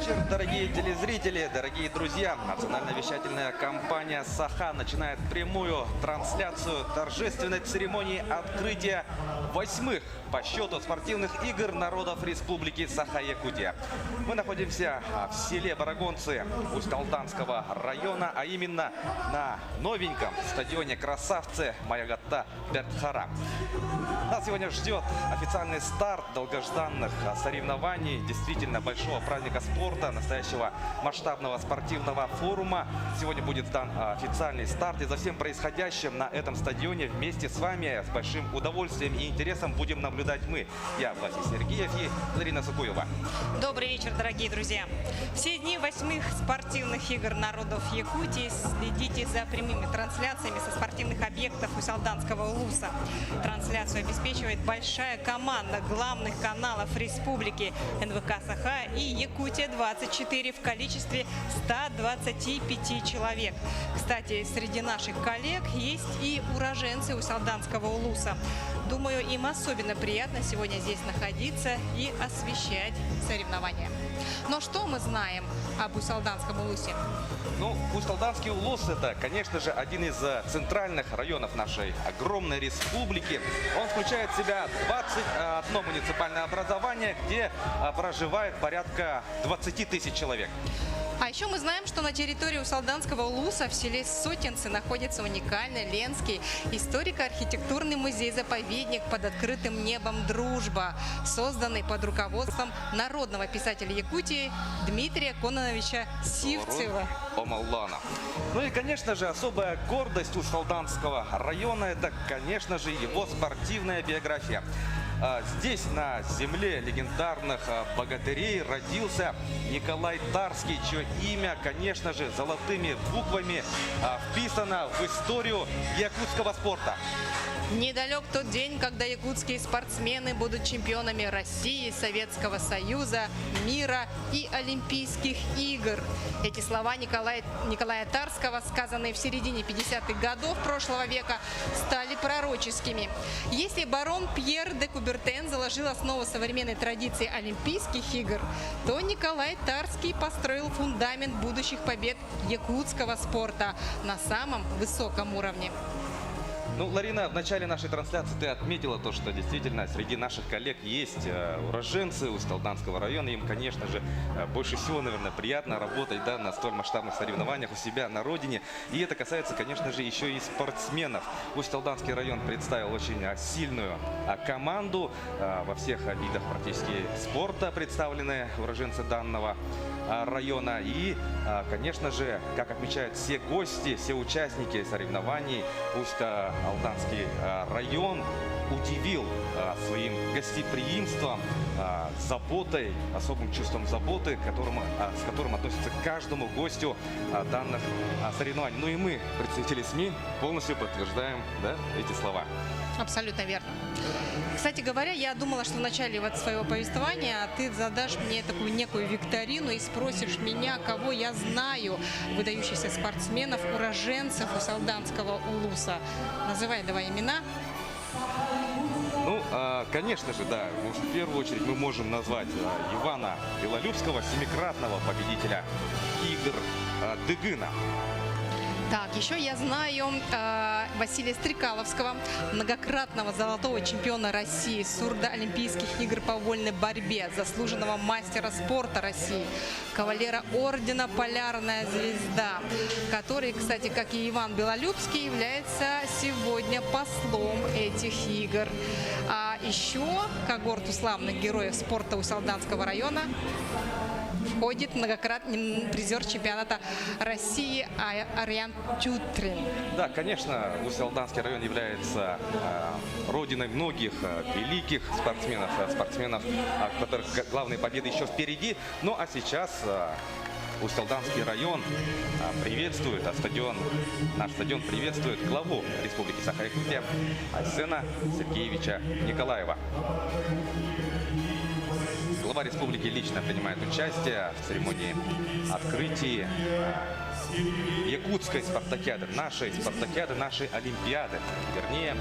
вечер, дорогие телезрители, дорогие друзья. Национальная вещательная компания «Саха» начинает прямую трансляцию торжественной церемонии открытия 8-х по счету спортивных игр народов Республики Саха-Якутия. Мы находимся в селе Барагонцы Усть-Алтанского района, а именно на новеньком стадионе «Красавцы» Маягатта Бертхара. Нас сегодня ждет официальный старт долгожданных соревнований, действительно большого праздника спорта, настоящего масштабного спортивного форума. Сегодня будет дан официальный старт, и за всем происходящим на этом стадионе вместе с вами с большим удовольствием и интересом будем наблюдать мы. Я, Власий Сергеев, и Ларина Сукуева. Добрый вечер, дорогие друзья. Все дни 8-х спортивных игр народов Якутии следите за прямыми трансляциями со спортивных объектов Усть-Алтанского улуса. Трансляцию обеспечивает большая команда главных каналов республики НВК Саха и Якутия-24 в количестве 125 человек. Кстати, среди наших коллег есть и уроженцы Усть-Алтанского улуса. Думаю, им особенно приятно сегодня здесь находиться и освещать соревнования. Но что мы знаем об Усть-Алтанском улусе? Ну, Усть-Алтанский улус – это, конечно же, один из центральных районов нашей огромной республики. Он включает в себя 21 муниципальное образование, где проживает порядка 20 тысяч человек. А еще мы знаем, что на территории Усть-Алтанского улуса в селе Сотенцы находится уникальный Ленский историко-архитектурный музей-заповедник под открытым небом «Дружба», созданный под руководством народного писателя Якутии Дмитрия Кононовича Сивцева. Ну и, конечно же, особая гордость Усть-Алтанского района – это, конечно же, его спортивная биография. Здесь, на земле легендарных богатырей, родился Николай Тарский, чье имя, конечно же, золотыми буквами вписано в историю якутского спорта. Недалек тот день, когда якутские спортсмены будут чемпионами России, Советского Союза, мира и Олимпийских игр. Эти слова Николая Тарского, сказанные в середине 50-х годов прошлого века, стали пророческими. Если барон Пьер де Кубертен заложил основу современной традиции Олимпийских игр, то Николай Тарский построил фундамент будущих побед якутского спорта на самом высоком уровне. Ну, Ларина, в начале нашей трансляции ты отметила то, что действительно среди наших коллег есть уроженцы Усть-Алтанского района. Им, конечно же, больше всего, наверное, приятно работать, да, на столь масштабных соревнованиях у себя на родине. И это касается, конечно же, еще и спортсменов. Усть-Алтанский район представил очень сильную команду. Во всех видах практически спорта представлены уроженцы данного района. И, конечно же, как отмечают все гости, все участники соревнований, Усть-Алтанский район удивил своим гостеприимством, заботой, особым чувством заботы, с которым относится к каждому гостю данных соревнований. Ну и мы, представители СМИ, полностью подтверждаем, да, эти слова. Абсолютно верно. Кстати говоря, я думала, что в начале своего повествования ты задашь мне такую некую викторину и спросишь меня, кого я знаю, выдающихся спортсменов, уроженцев Усть-Алтанского улуса. Называй давай имена. Ну, конечно же, да. В первую очередь мы можем назвать Ивана Белолюбского, семикратного победителя игр Дыгына. Так, еще я знаю Василия Стрекаловского, многократного золотого чемпиона России, сурдо-олимпийских игр по вольной борьбе, заслуженного мастера спорта России, кавалера ордена «Полярная звезда», который, кстати, как и Иван Белолюбский, является сегодня послом этих игр. А еще в когорту славных героев спорта Усть-Алтанского района входит многократный призер чемпионата России Ариан Тютрин. Да, конечно, Усть-Алтанский район является родиной многих великих спортсменов, у которых главные победы еще впереди. Ну а сейчас Усть-Алтанский район приветствует, наш стадион приветствует главу Республики Саха-Якутия Айсена Сергеевича Николаева. Глава республики лично принимает участие в церемонии открытия якутской спартакиады, нашей олимпиады, вернее,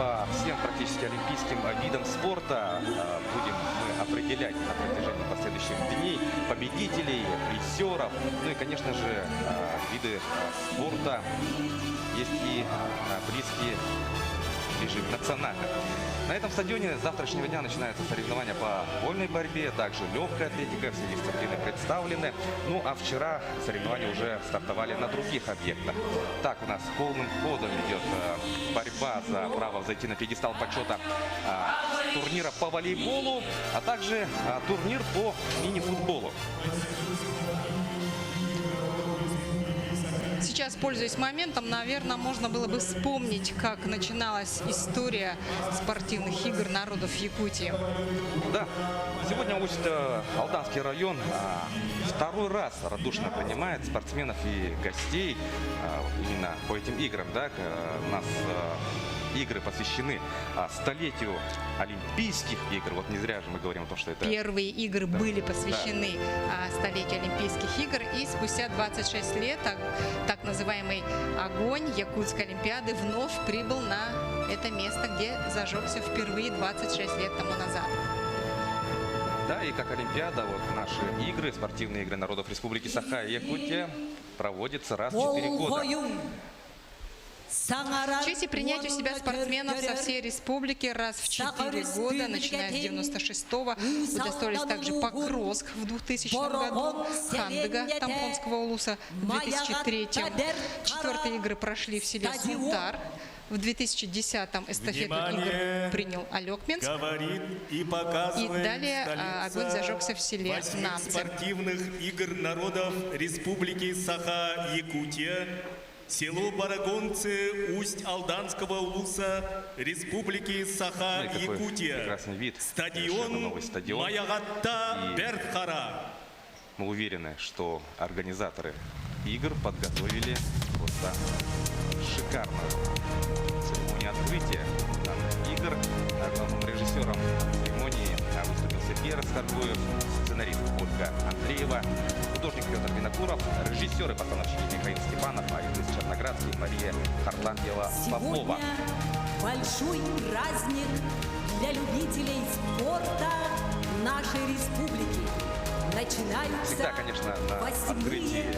по всем практически олимпийским видам спорта. Будем мы определять на протяжении последующих дней победителей, призеров. Ну и, конечно же, виды спорта есть и близкие ближе к национальным. На этом стадионе с завтрашнего дня начинаются соревнования по вольной борьбе, также легкая атлетика, все дисциплины представлены. Ну а вчера соревнования уже стартовали на других объектах. Так, у нас полным ходом идет борьба за право зайти на пьедестал почета турнира по волейболу, а также турнир по мини-футболу. Сейчас, пользуясь моментом, наверное, можно было бы вспомнить, как начиналась история спортивных игр народов Якутии. Да, сегодня Усть-Алданский район второй раз радушно принимает спортсменов и гостей именно по этим играм. Да, у нас игры посвящены столетию Олимпийских игр. Вот не зря же мы говорим о том, что это... Первые игры были посвящены столетию Олимпийских игр, и спустя 26 лет так называемый огонь Якутской Олимпиады вновь прибыл на это место, где зажегся впервые 26 лет тому назад. Да, и как Олимпиада, вот наши игры, спортивные игры народов Республики Саха и Якутия проводятся раз в 4 года. В честь и принять у себя спортсменов со всей республики раз в 4 года, начиная с 96-го, удостоились также Покровск в 2000 году, Хандыга Тампонского улуса в 2003-м. Четвертые игры прошли в селе Сунтар. В 2010-м эстафету игр принял Алекминск. И далее огонь зажегся в селе Намцы. Спортивных игр народов Республики Саха-Якутия, село Барагонцы Усть-Алданского улуса Республики Саха-Якутия, прекрасный вид. стадион Новый стадион. Маягатта Бертхара. Мы уверены, что организаторы игр подготовили просто шикарную церемонию открытия данных игр. Главным режиссером церемонии выступил Сергей Расхаргуев, сценарист Ольга Андреева, художник Петр Винокуров, режиссер и постановщик Михаил Степанов, а Ильдус Черноградский, Мария Харландьева-Попова. Большой праздник для любителей спорта нашей республики. Начинаются Всегда, конечно, на открытии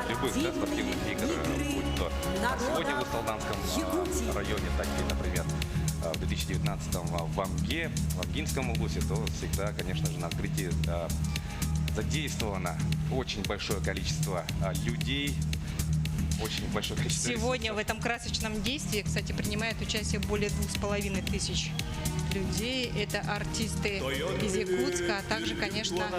любых спортивных игр, будь то сегодня в Усть-Алданском районе, так и, например, в 2019-м в Амге, в Амгинском улусе, то всегда, конечно же, на открытии задействовано очень большое количество людей, очень большое количество Сегодня в ресурсов. этом красочном действии, кстати, принимает участие более 2500 людей. Это артисты из Якутска, а также, конечно,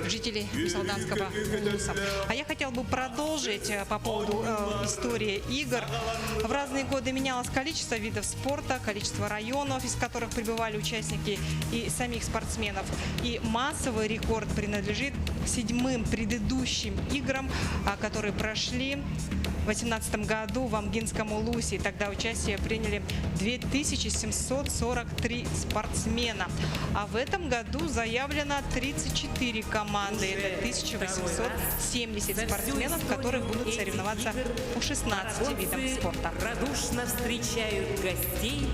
жители Усть-Алданского улуса. А я хотела бы продолжить по поводу истории игр. В разные годы менялось количество видов спорта, количество районов, из которых прибывали участники и самих спортсменов. И массовый рекорд принадлежит 7-м предыдущим играм, которые прошли в 2018 году в Амгинском улусе. Тогда участие приняли 2743 спортсмена. А в этом году заявлено 34 команды. Это 1870 спортсменов, которые будут соревноваться по 16 видам спорта. Радушно встречают гостей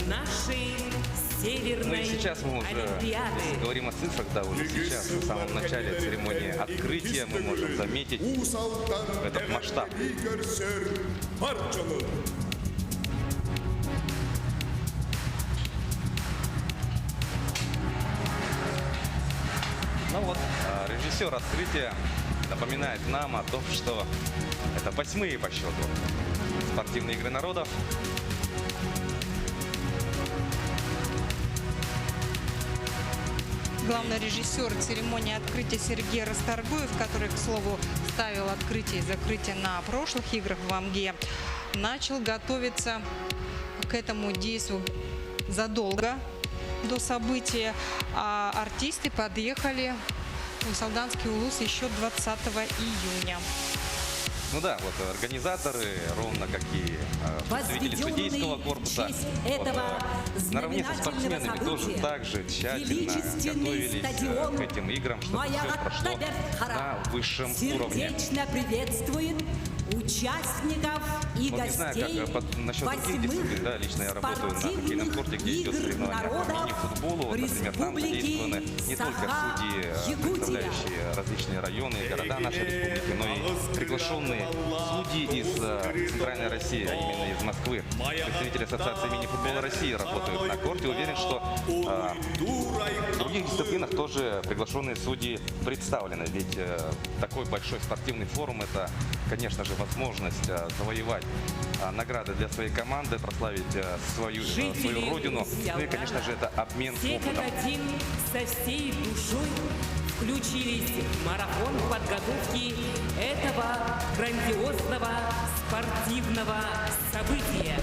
нашей Ну Северной и сейчас мы уже Олимпиады. говорим о цифрах, да, уже сейчас, в самом начале церемонии открытия, мы можем заметить этот масштаб. Ну вот, режиссер открытия напоминает нам о том, что это 8-е по счету спортивные игры народов. Главный режиссер церемонии открытия Сергей Расторгуев, который, к слову, ставил открытие и закрытие на прошлых играх в Амге, начал готовиться к этому действию задолго до события, а артисты подъехали в Усть-Алданский улус еще 20 июня. Ну да, вот организаторы, ровно как и представители судейского корпуса, наравне со спортсменами тоже так же тщательно готовились к этим играм, чтобы все прошло на высшем уровне. Сердечно приветствует участников и Вот не знаю, гостей как насчет других дисциплин, да, лично я работаю на хоккейном корте, где идет соревнование по мини-футболу. Вот, например, там задействованы не только судьи, представляющие различные районы и города нашей республики, но и приглашенные судьи из Центральной России, а именно из Москвы. Представители Ассоциации мини-футбола России работают на корте. Уверен, что в других дисциплинах тоже приглашенные судьи представлены. Ведь такой большой спортивный форум – это, конечно же, возможность завоевать награды для своей команды, прославить свою родину. Ну и, конечно же, это обмен Все как опытом. один со всей душой включились в марафон подготовки этого грандиозного спортивного события.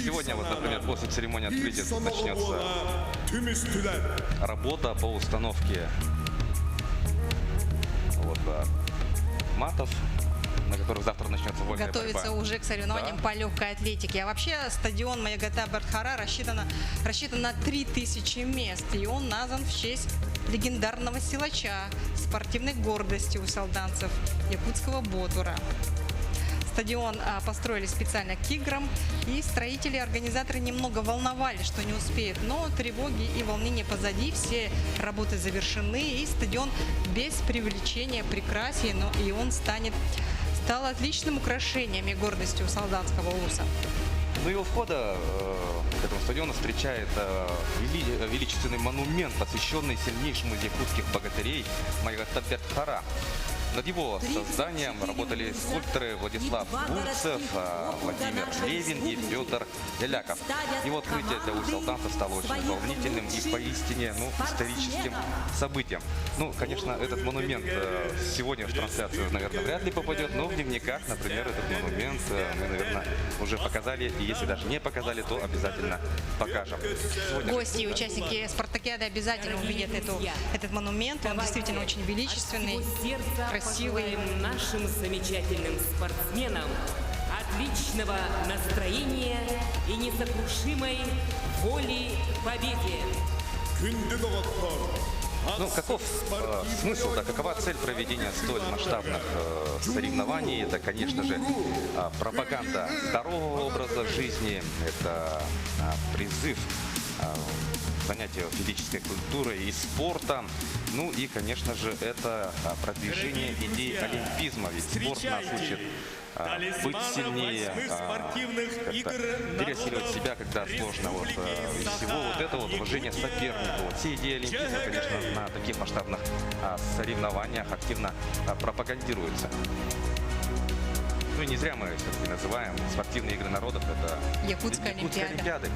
Сегодня, вот, например, после церемонии открытия тут начнется работа по установке матов, на которых завтра начнется вольная Готовится борьба. уже к соревнованиям по легкой атлетике. А вообще стадион Маягата Бертхара рассчитан на 3000 мест. И он назван в честь легендарного силача, спортивной гордости у солданцев якутского Ботура. Стадион построили специально к играм, и строители и организаторы немного волновались, что не успеют. Но тревоги и волнения позади, все работы завершены, и стадион без привлечения прекрасен, и он стал отличным украшением и гордостью солдатского улуса. Ну и у входа к этому стадиону встречает величественный монумент, посвященный сильнейшему из якутских богатырей Маягата Бертхара. Над его созданием работали скульпторы Владислав Гульцев, Владимир Левин и Петр Еляков. Его открытие для усолданцев стало очень волнительным и поистине историческим событием. Ну, конечно, этот монумент сегодня в трансляцию, наверное, вряд ли попадет, но в дневниках, например, этот монумент мы, наверное, уже показали, и если даже не показали, то обязательно покажем. Сегодня Гости и участники спартакиады обязательно увидят этот монумент. Он действительно очень величественный, красивый. Пожелаем нашим замечательным спортсменам отличного настроения и несокрушимой воли к победе. Ну, каков смысл, да, какова цель проведения столь масштабных соревнований? Это, конечно же, пропаганда здорового образа жизни, это призыв занятия физической культурой и спортом. Ну и, конечно же, это продвижение идей олимпизма. Ведь спорт нас учит быть сильнее, пересиливать себя, когда сложно. Из всего этого уважения сопернику. Все идеи олимпизма, конечно, на таких масштабных соревнованиях активно пропагандируются. Ну и не зря мы все-таки называем спортивные игры народов это Якутская Олимпиада.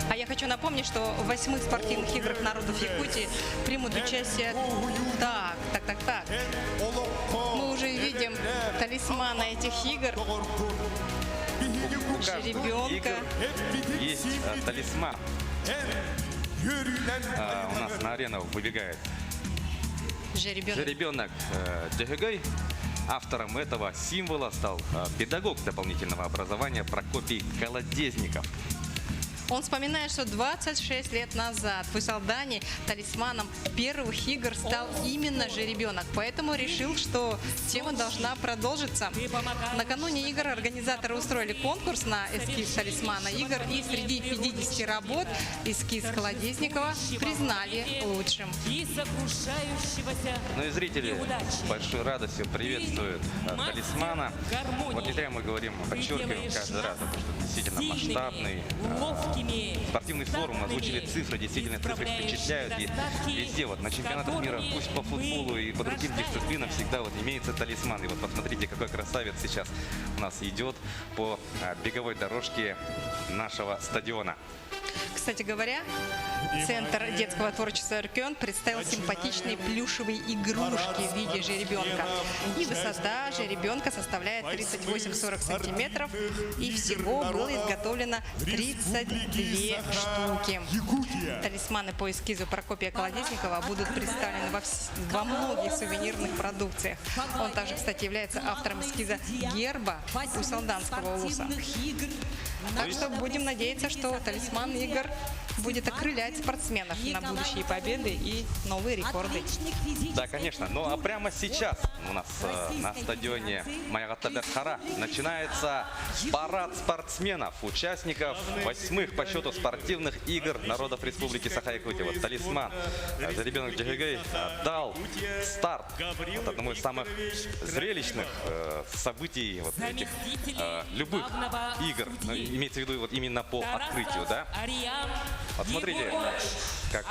А я хочу напомнить, что в 8-х спортивных играх народов Якутии примут участие... Так. Мы уже видим талисмана этих игр. У каждого Жеребенка. игр есть талисман. У нас на арену выбегает жеребенок Дегэгэй. Автором этого символа стал педагог дополнительного образования Прокопий Колодезников. Он вспоминает, что 26 лет назад в Усалдане талисманом первых игр стал именно жеребенок. Поэтому решил, что тема должна продолжиться. Накануне игр организаторы устроили конкурс на эскиз талисмана игр. И среди 50 работ эскиз Колодезникова признали лучшим. Ну и зрители с большой радостью приветствуют талисмана. Вот не зря мы говорим, подчеркиваем каждый раз, потому что действительно масштабный спортивный форум, озвучили цифры, действительно цифры впечатляют. И везде, вот на чемпионатах мира, пусть по футболу и по другим дисциплинам, всегда вот имеется талисман. И вот посмотрите, какой красавец сейчас у нас идет по беговой дорожке нашего стадиона. Кстати говоря, Центр детского творчества «Эркён» представил симпатичные плюшевые игрушки в виде жеребенка. И высота жеребенка составляет 38-40 сантиметров. И всего было изготовлено 32 штуки. Талисманы по эскизу Прокопия Колодезникова будут представлены во многих сувенирных продукциях. Он также, кстати, является автором эскиза герба Усалданского улуса. Так что будем надеяться, что талисман игр будет окрылять спортсменов на будущие победы и новые рекорды. Да, конечно. Ну а прямо сейчас у нас на стадионе Маягатта Бертхара начинается парад спортсменов, участников 8-х по счету спортивных игр народов Республики Саха-Якутия. Вот талисман Жеребенок Джигигей дал старт вот одному из самых зрелищных событий вот этих любых игр. Ну, имеется в виду вот именно по открытию, да? Вот смотрите,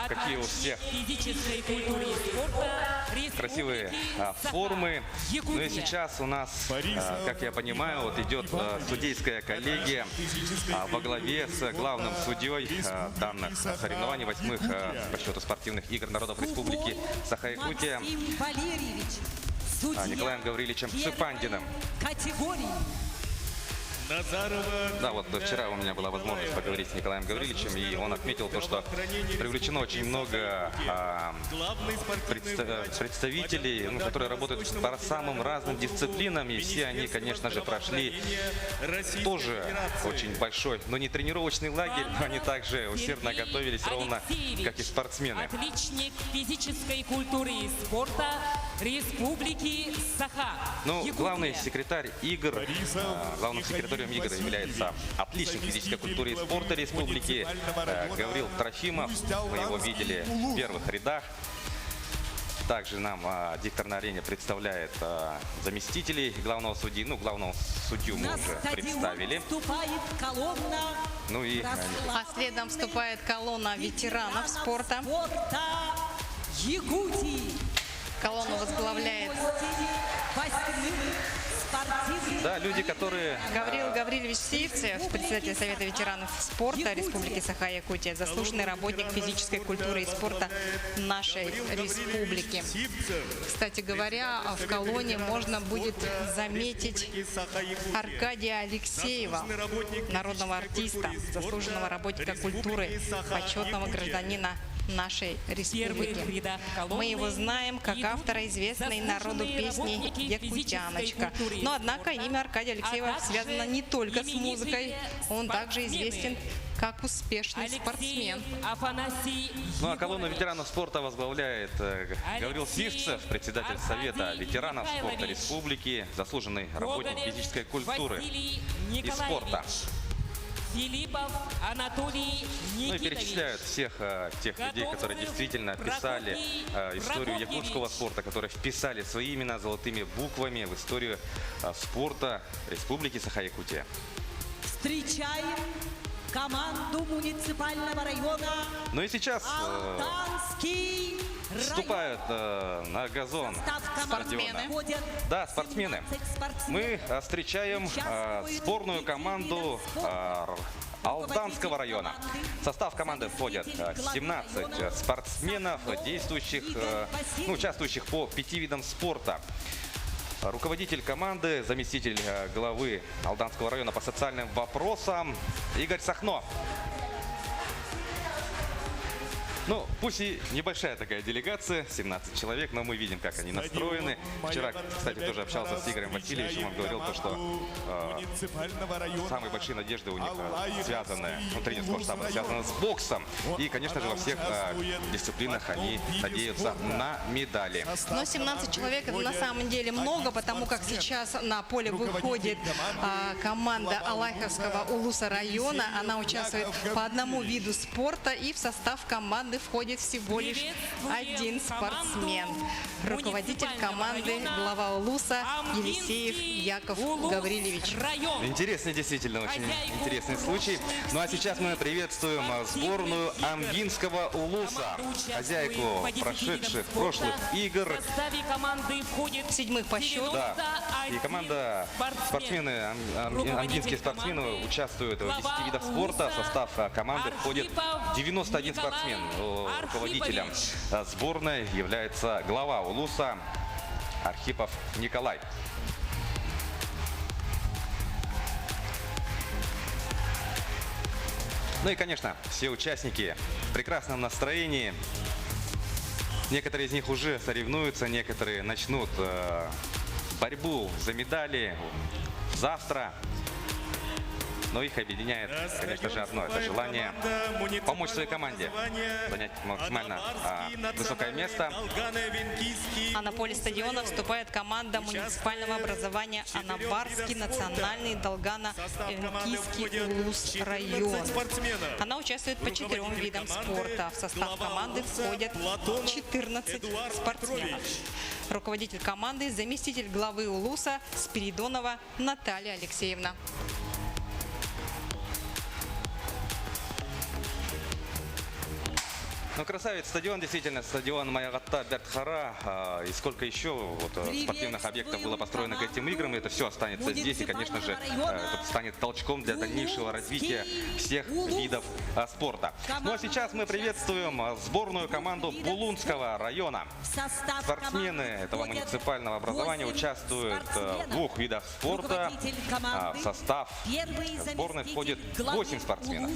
какие у всех красивые формы. Ну и сейчас у нас, как я понимаю, вот идет судейская коллегия во главе с главным судьей данных соревнований 8-х по счету спортивных игр народов Республики Саха-Якутия Николаем Гавриловичем Цыпандиным. Да, вот вчера у меня была возможность поговорить с Николаем Гавриловичем, и он отметил то, что привлечено очень много представителей, ну, которые работают по самым разным дисциплинам, и все они, конечно же, прошли тоже очень большой, но не тренировочный лагерь, но они также усердно готовились, ровно как и спортсмены. Отличник физической культуры и спорта Республики Саха. Ну, главный секретарь игр, главным секретарем игр является отличник физической культуры и спорта Республики Гаврил Трофимов. Мы его видели в первых рядах. Также нам диктор на арене представляет заместителей главного судьи. Ну, главного судью мы уже представили. Ну и А следом вступает колонна ветеранов спорта. Колонну возглавляет да, люди, которые... Гаврил Гаврилович Сивцев, председатель Совета ветеранов спорта Республики Саха-Якутия, заслуженный работник физической культуры и спорта нашей республики. Кстати говоря, в колонне можно будет заметить Аркадия Алексеева, народного артиста, заслуженного работника культуры, почетного гражданина нашей республики. Мы его знаем как автора известной народу песни «Якутяночка». Но, однако, имя Аркадия Алексеева связано не только с музыкой, он также известен как успешный спортсмен. Ну а колонну ветеранов спорта возглавляет Гаврил Сивцев, председатель Совета ветеранов спорта Республики, заслуженный работник физической культуры и спорта. Филиппов Анатолий Никитович. Ну и перечисляют всех тех людей, которые действительно писали историю якутского спорта, которые вписали свои имена золотыми буквами в историю спорта Республики Саха-Якутия. Встречаем команду муниципального района. Ну и сейчас Алданский вступают на газон стадиона. Да, спортсмены. Мы встречаем сборную команду Алданского района. В состав команды входят 17 спортсменов, действующих, ну, участвующих по 5 видам спорта. Руководитель команды, заместитель главы Алданского района по социальным вопросам Игорь Сахно. Ну, пусть и небольшая такая делегация, 17 человек, но мы видим, как они настроены. Вчера, кстати, тоже общался с Игорем Васильевичем, он говорил, что самые большие надежды у них связаны, ну, тренерского штаба, связаны с боксом. И, конечно же, во всех дисциплинах они надеются на медали. Но 17 человек это на самом деле много, потому как сейчас на поле выходит команда Алайховского Улуса района. Она участвует по одному виду спорта, и в состав команды входит всего лишь один спортсмен. Руководитель команды, глава Улуса Елисеев Яков Гаврилович. Интересный, действительно, очень интересный случай. Ну а сейчас мы приветствуем сборную Амгинского Улуса, хозяйку прошедших прошлых игр. В 7-х по счету. Да. И команда, спортсмены, амгинские спортсмены участвуют в 10 видах спорта. В состав команды входит 91 спортсмен. Руководителем сборной является глава Улуса Архипов Николай. Ну и, конечно, все участники в прекрасном настроении. Некоторые из них уже соревнуются, некоторые начнут борьбу за медали завтра. Но их объединяет, конечно же, одно. Это желание помочь своей команде занять максимально высокое место. А на поле стадиона вступает команда муниципального образования Анабарский национальный Долгано-Венкийский Улус район. Она участвует по 4 видам спорта. В состав команды входят 14 спортсменов. Руководитель команды, заместитель главы Улуса Спиридонова Наталья Алексеевна. Ну, красавец стадион, действительно, стадион Маягатта Бертхара. И сколько еще спортивных объектов было построено к этим играм, это все останется здесь. И, конечно же, это станет толчком для дальнейшего развития всех видов спорта. Ну, а сейчас мы приветствуем сборную команду Булунского района. Спортсмены этого муниципального образования участвуют в 2 видах спорта. В состав сборной входит 8 спортсменов.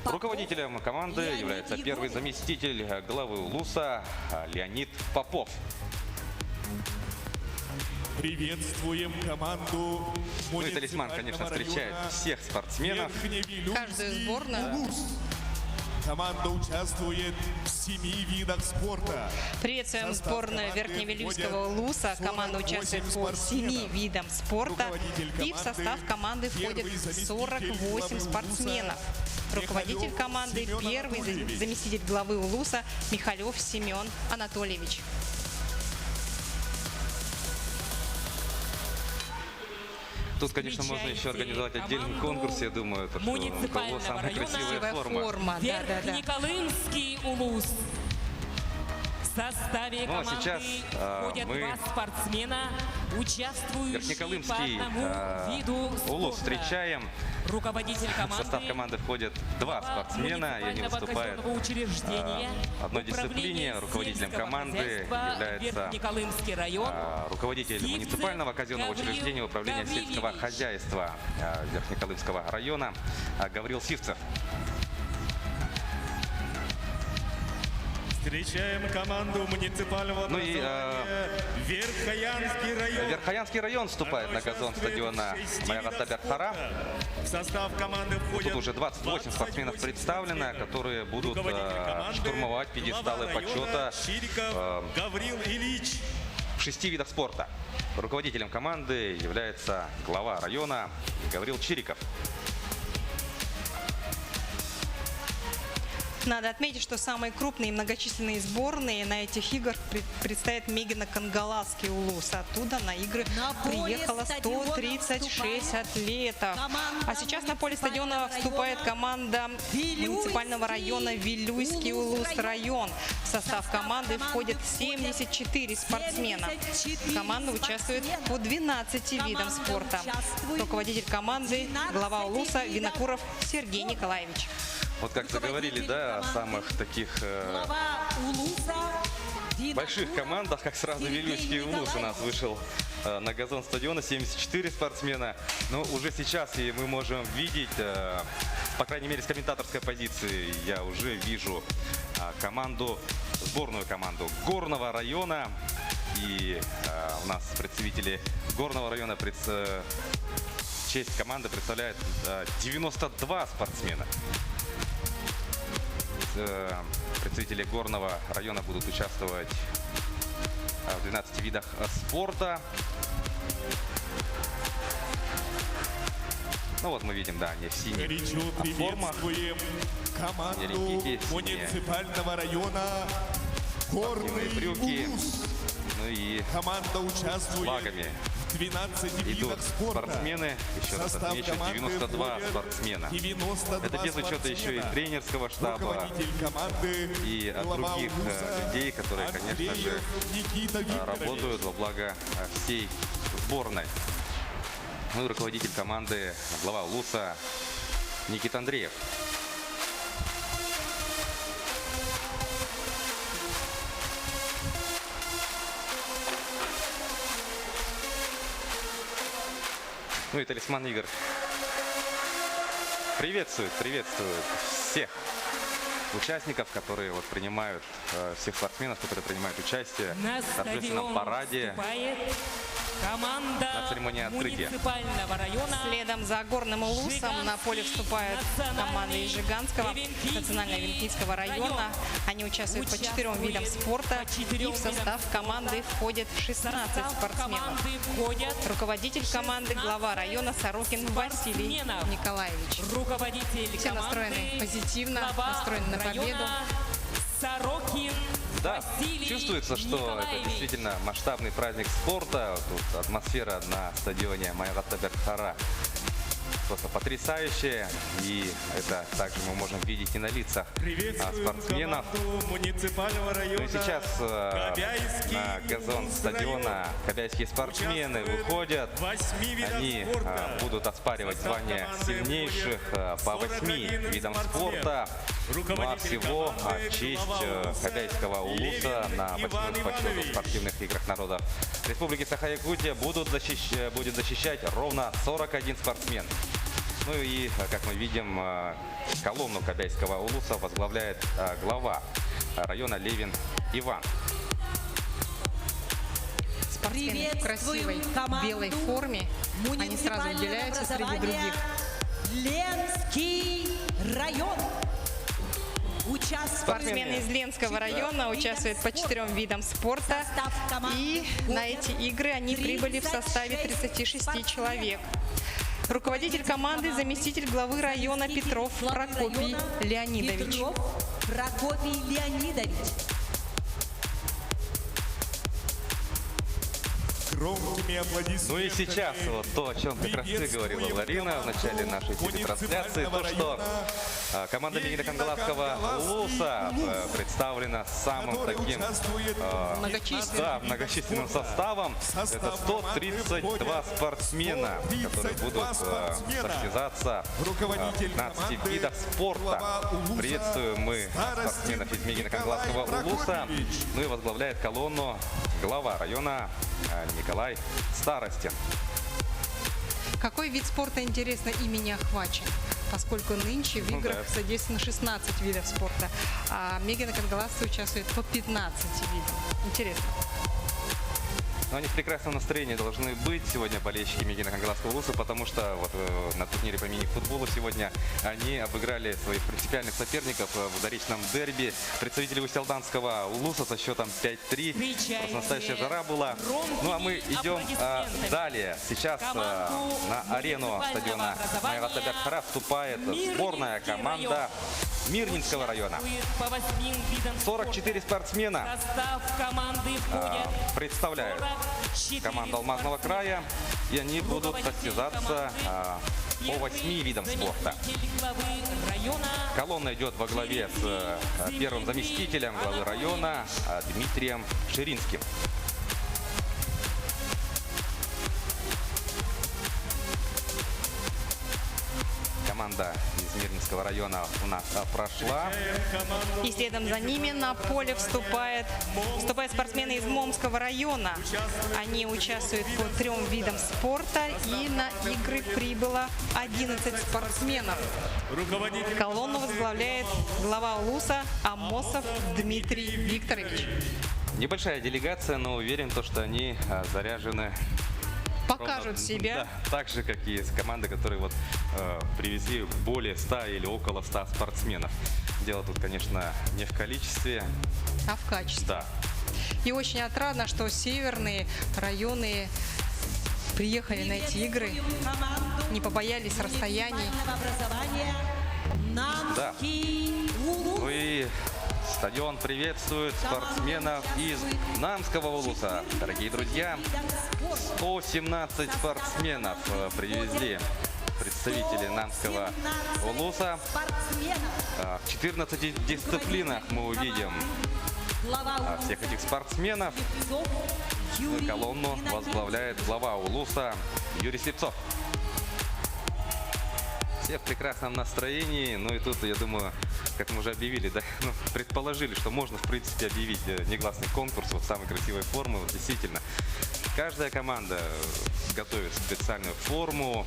Руководителем команды является первый заместитель главы Улуса Леонид Попов. Приветствуем команду. Ну и талисман, конечно, встречает всех спортсменов. Каждую сборную. Команда участвует в 7 видах спорта. Приветствуем сборную Верхневилюйского Улуса. Команда участвует по 7 видам спорта. И в состав команды входит 48 спортсменов. Руководитель команды, первый заместитель главы Улуса Михалев Семен Анатольевич. Тут, конечно, можно еще организовать отдельный конкурс, я думаю, то, что у кого самая красивая форма. Верхнеколымский Улус. В составе Ну, а команды сейчас, входят мы 2 спортсмена, участвующие по Верхнеколымский одному виду Улус спорта. встречаем. Руководитель В команды, состав команды входят 2 спортсмена, и они выступают в одной дисциплине. Руководителем команды является Верхнеколымский район. руководитель муниципального казенного учреждения управления сельского хозяйства Верхнеколымского района Гаврил Сивцев. Встречаем команду муниципального Ну и Верхоянский район. Верхоянский район вступает на газон стадиона Маягатта Бертхара. В состав команды входят Тут уже 28 спортсменов представлено, которые будут штурмовать пьедесталы почета Гаврил Ильич. в 6 видах спорта. Руководителем команды является глава района Гаврил Чириков. Надо отметить, что самые крупные и многочисленные сборные на этих играх предстоят Мегино-Кангаласский Улус. Оттуда на игры приехало 136 атлетов. А сейчас на поле стадиона вступает команда муниципального района Вилюйский Улус район. В состав команды входит 74 спортсмена. Команда участвует по 12 видам спорта. Руководитель команды, глава Улуса Винокуров Сергей Николаевич. Вот как заговорили, да, о самых таких больших командах, как сразу Вилюйский Улус у нас вышел на газон стадиона, 74 спортсмена. Но уже сейчас и мы можем видеть, по крайней мере с комментаторской позиции, я уже вижу команду, сборную команду Горного района. И у нас представители Горного района, честь команды представляет 92 спортсмена. Представители Горного района будут участвовать в 12 видах спорта. Ну вот мы видим, да, они в синих формах. Команду Синие муниципального района Горный брюки. Улус. Ну и Команда участвует флагами в 12 идут видах спорта. спортсмены, еще раз Состав отмечу, команды 92 входят спортсмена. 92 Это без учета еще и спортсмена. тренерского штаба Руководитель команды, и от глава других Улуса людей, которые, конечно же, Андреев Никита Викторович. работают во благо всей сборной. Ну и руководитель команды, глава Улуса Никита Андреев. Ну и талисман игр приветствует всех участников, которые вот принимают, всех спортсменов, которые принимают участие На в торжественном стадион параде. вступает Команда на церемонии открытия. муниципального района. Следом за горным улусом на поле вступает команда из Жиганского национально-олимпийского района. Они участвуют по 4 видам спорта. И в состав команды входят 16 спортсменов. Команды входят Руководитель команды, глава района Сорокин Василий спортсменов. Николаевич. руководитель Все команды, настроены позитивно, глава настроены на победу. района Сорокин Да, Василий чувствуется, что это Николаевич. действительно масштабный праздник спорта. Тут атмосфера на стадионе Майрата Бертхара просто потрясающая. И это также мы можем видеть и на лицах спортсменов. муниципального Ну района и сейчас Кобяйский на газон стадиона кобяйские спортсмены выходят. Они будут оспаривать звание сильнейших по 8 видам спорта. Ну а всего в честь Кобяйского улуса на 8-х по счету спортивных играх народов Республики Саха-Якутия будет защищать ровно 41 спортсмен. Ну и, как мы видим, колонну Кобяйского улуса возглавляет глава района Левин Иван. Спортсмены в красивой Приветствуем команду белой форме. Они сразу муниципального выделяются среди образования других. Ленский район. Спортсмены из Ленского района участвуют по 4 видам спорта. И на эти игры они прибыли в составе 36 человек. Руководитель команды, заместитель главы района Петров Прокопий Леонидович. Прокопий Леонидович. громкими аплодисментами. Ну и сейчас вот то, о чем как раз ты говорила, Ларина, в начале нашей телетрансляции, то, что команда Мегина Кангаласского улуса представлена самым таким многочисленным составом. Это 132 спортсмена, которые будут состязаться в 15 видах спорта. Приветствуем мы спортсменов из Мегина Кангаласского улуса. Ну и возглавляет колонну глава района Николай Старостин. Какой вид спорта, интересно, ими охвачен? Поскольку нынче в играх задействовано 16 видов спорта, а Мегина Кангаласцы участвует по 15 видов. Интересно. Но они в прекрасном настроении должны быть сегодня болельщики Мегина Кангаласского улуса, потому что вот на турнире по мини-футболу сегодня они обыграли своих принципиальных соперников в заречном дерби. Представители Усть-Алданского улуса со счетом 5-3. Просто настоящая жара была. Ну а мы идем далее. Сейчас на арену стадиона Майрата Бертхара вступает сборная команда Мирнинского района. 44 спортсмена представляют команду Алмазного края, и они будут состязаться по 8 видам спорта. Колонна идет во главе с первым заместителем главы района Дмитрием Ширинским. Команда из Мирнинского района у нас прошла. И следом за ними на поле вступают спортсмены из Момского района. Они участвуют по 3 видам спорта, и на игры прибыло 11 спортсменов. Колонну возглавляет глава улуса Амосов Дмитрий Викторович. Небольшая делегация, но уверен, что они заряжены. Покажут себя. Да, так же, как и команды, которые вот привезли более 100 или около 100 спортсменов. Дело тут, конечно, не в количестве. А в качестве. Да. И очень отрадно, что северные районы приехали на эти игры, не побоялись расстояний. Да. Ну и стадион приветствует спортсменов из Намского улуса. Дорогие друзья, 117 спортсменов привезли представители Намского улуса. В 14 дисциплинах мы увидим всех этих спортсменов. Колонну возглавляет глава улуса Юрий Слепцов. Все в прекрасном настроении. Ну и тут, я думаю, как мы уже объявили, да, предположили, что можно, в принципе, объявить негласный конкурс вот самой красивой формы. Вот действительно, каждая команда готовит специальную форму.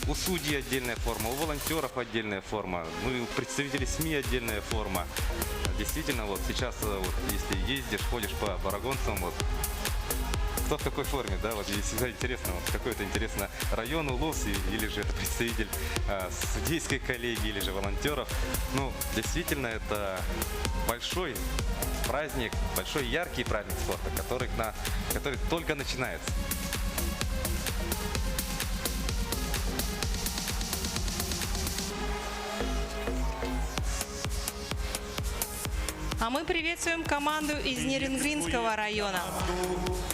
У судей отдельная форма, у волонтеров отдельная форма, ну и у представителей СМИ отдельная форма. Действительно, вот сейчас, вот, если ездишь, ходишь по барагонцам, вот, Кто в какой форме, да? Вот и всегда интересно, вот какой-то интересно район Улус, или же это представитель судейской коллегии, или же волонтеров. Ну, действительно, это большой праздник, большой яркий праздник спорта, который только начинается. А мы приветствуем команду из Нерингринского района.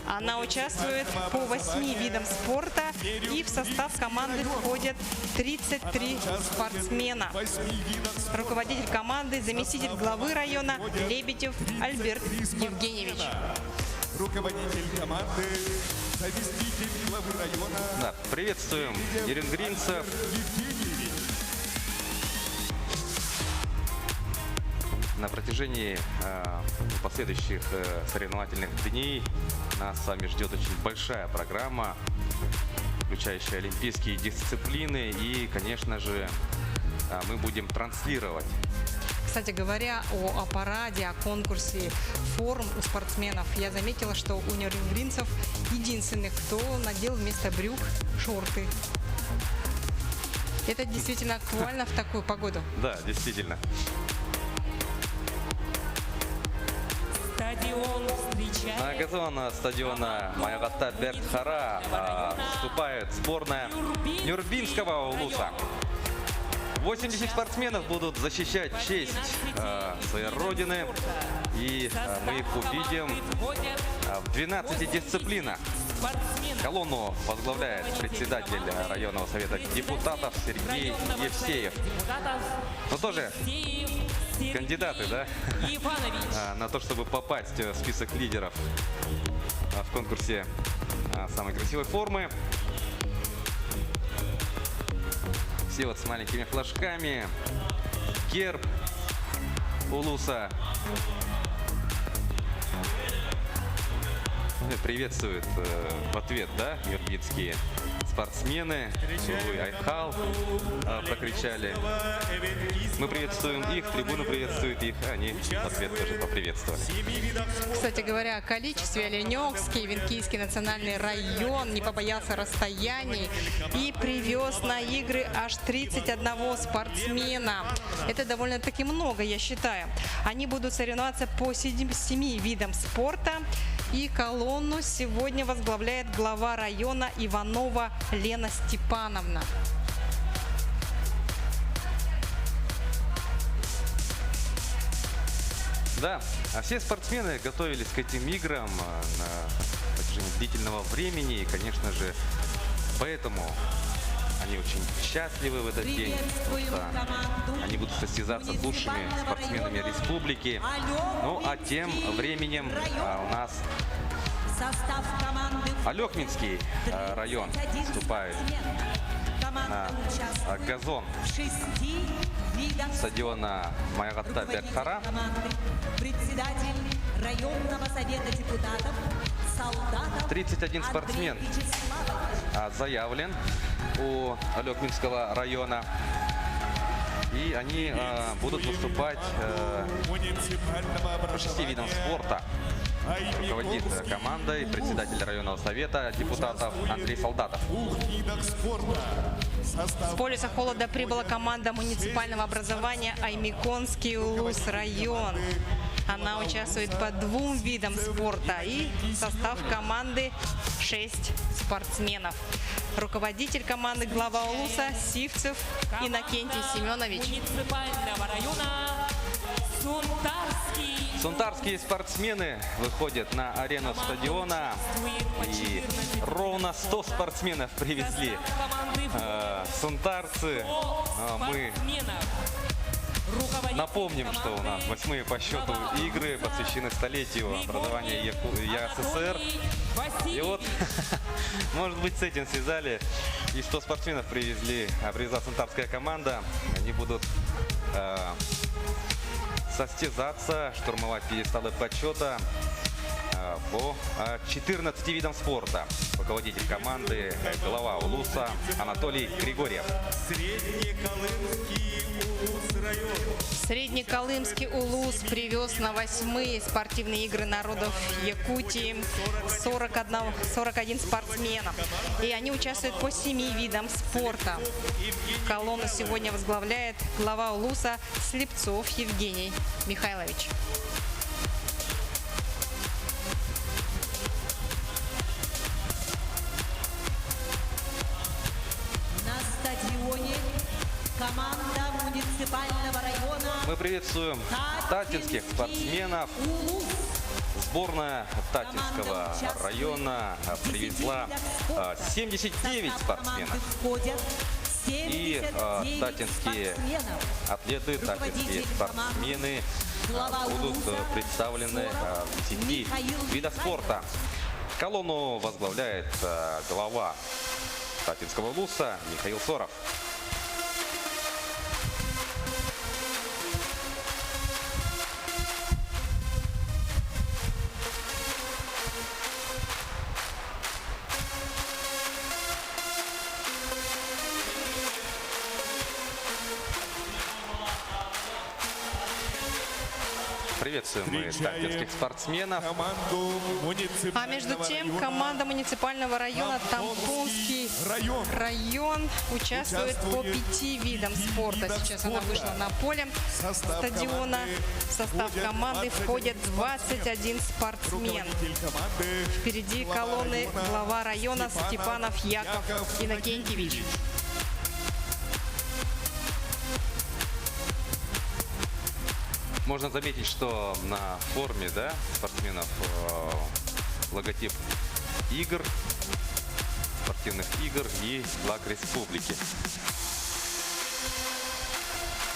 Она участвует по 8 видам спорта, и в состав команды входят 33 спортсмена. Руководитель команды, заместитель главы района Лебедев Альберт Евгеньевич. Руководитель команды, заместитель главы района Да, приветствуем нерингринцев. На протяжении последующих соревновательных дней нас с вами ждет очень большая программа, включающая олимпийские дисциплины, и, конечно же, мы будем транслировать. Кстати говоря, о параде, о конкурсе форм у спортсменов, я заметила, что у нерингринцев единственных, кто надел вместо брюк шорты. Это действительно актуально в такую погоду. Да, действительно. Стадион На встречает газон стадиона Маягатта Бертхара вступает сборная Нюрбинского улуса. 80 спортсменов будут защищать честь своей родины, и мы их увидим в 12 дисциплинах. Колонну возглавляет председатель районного совета депутатов Сергей Евсеев. Ну тоже кандидаты, да, на то, чтобы попасть в список лидеров в конкурсе самой красивой формы. Все вот с маленькими флажками. Герб улуса. Приветствуют в ответ, да, нюрбинские спортсмены. Ой, Айхал прокричали. Мы приветствуем их, трибуна приветствует их, они в ответ тоже поприветствовали. Кстати говоря, о количестве, Оленёкский, Винкийский национальный район не побоялся расстояний и привез на игры аж 31 спортсмена. Это довольно-таки много, я считаю. Они будут соревноваться по 7 видам спорта. И колонну сегодня возглавляет глава района Иванова Лена Степановна. Да, а все спортсмены готовились к этим играм на протяжении длительного времени. И, конечно же, поэтому они очень счастливы в этот день. Они будут состязаться с лучшими спортсменами республики. Ну, а тем временем у нас Алекминский район вступает на газон стадиона Маягатта Бертхара. Председатель районного совета депутатов, солдатов 31 спортсмен заявлен у Алекминского района. И они будут выступать по 6 видам спорта. Руководит командой председатель районного совета депутатов Андрей Солдатов. С полюса холода прибыла команда муниципального образования Аймиконский улус район. Она участвует по 2 видам спорта, и состав команды 6 спортсменов. Руководитель команды глава улуса Сивцев Иннокентий Семенович. муниципального района Сунтарский. Сунтарские спортсмены выходят на арену стадиона, и ровно 100 спортсменов привезли сунтарцы. Мы напомним, что у нас 8-е по счету игры посвящены столетию образования ЯССР. И вот, может быть, с этим связали, и 100 спортсменов привезла сунтарская команда. Они будут состязаться, штурмовать пьедесталы почета по 14 видам спорта. Руководитель команды, глава Улуса Анатолий Григорьев. Среднеколымский Улус привез на 8-е спортивные игры народов Якутии 41 спортсмена. И они участвуют по 7 видам спорта. Колонну сегодня возглавляет глава Улуса Слепцов Евгений Михайлович. На стадионе команда муниципального района Мы приветствуем татинских спортсменов. Улус. Сборная Татинского района привезла 79 спортсменов. И татинские атлеты, татинские спортсмены будут представлены в 10 видах спорта. Колонну возглавляет глава Татинского Улуса Михаил Соров. Приветствуем мы татинских спортсменов. Команду А между тем команда муниципального района Тампонский район участвует по 5 видам спорта. Сейчас она вышла на поле стадиона. В состав команды входят 21 спортсмен. Впереди колонны глава района Степанов Яков Иннокентьевич. Можно заметить, что на форме, да, спортсменов логотип игр, спортивных игр и флаг республики.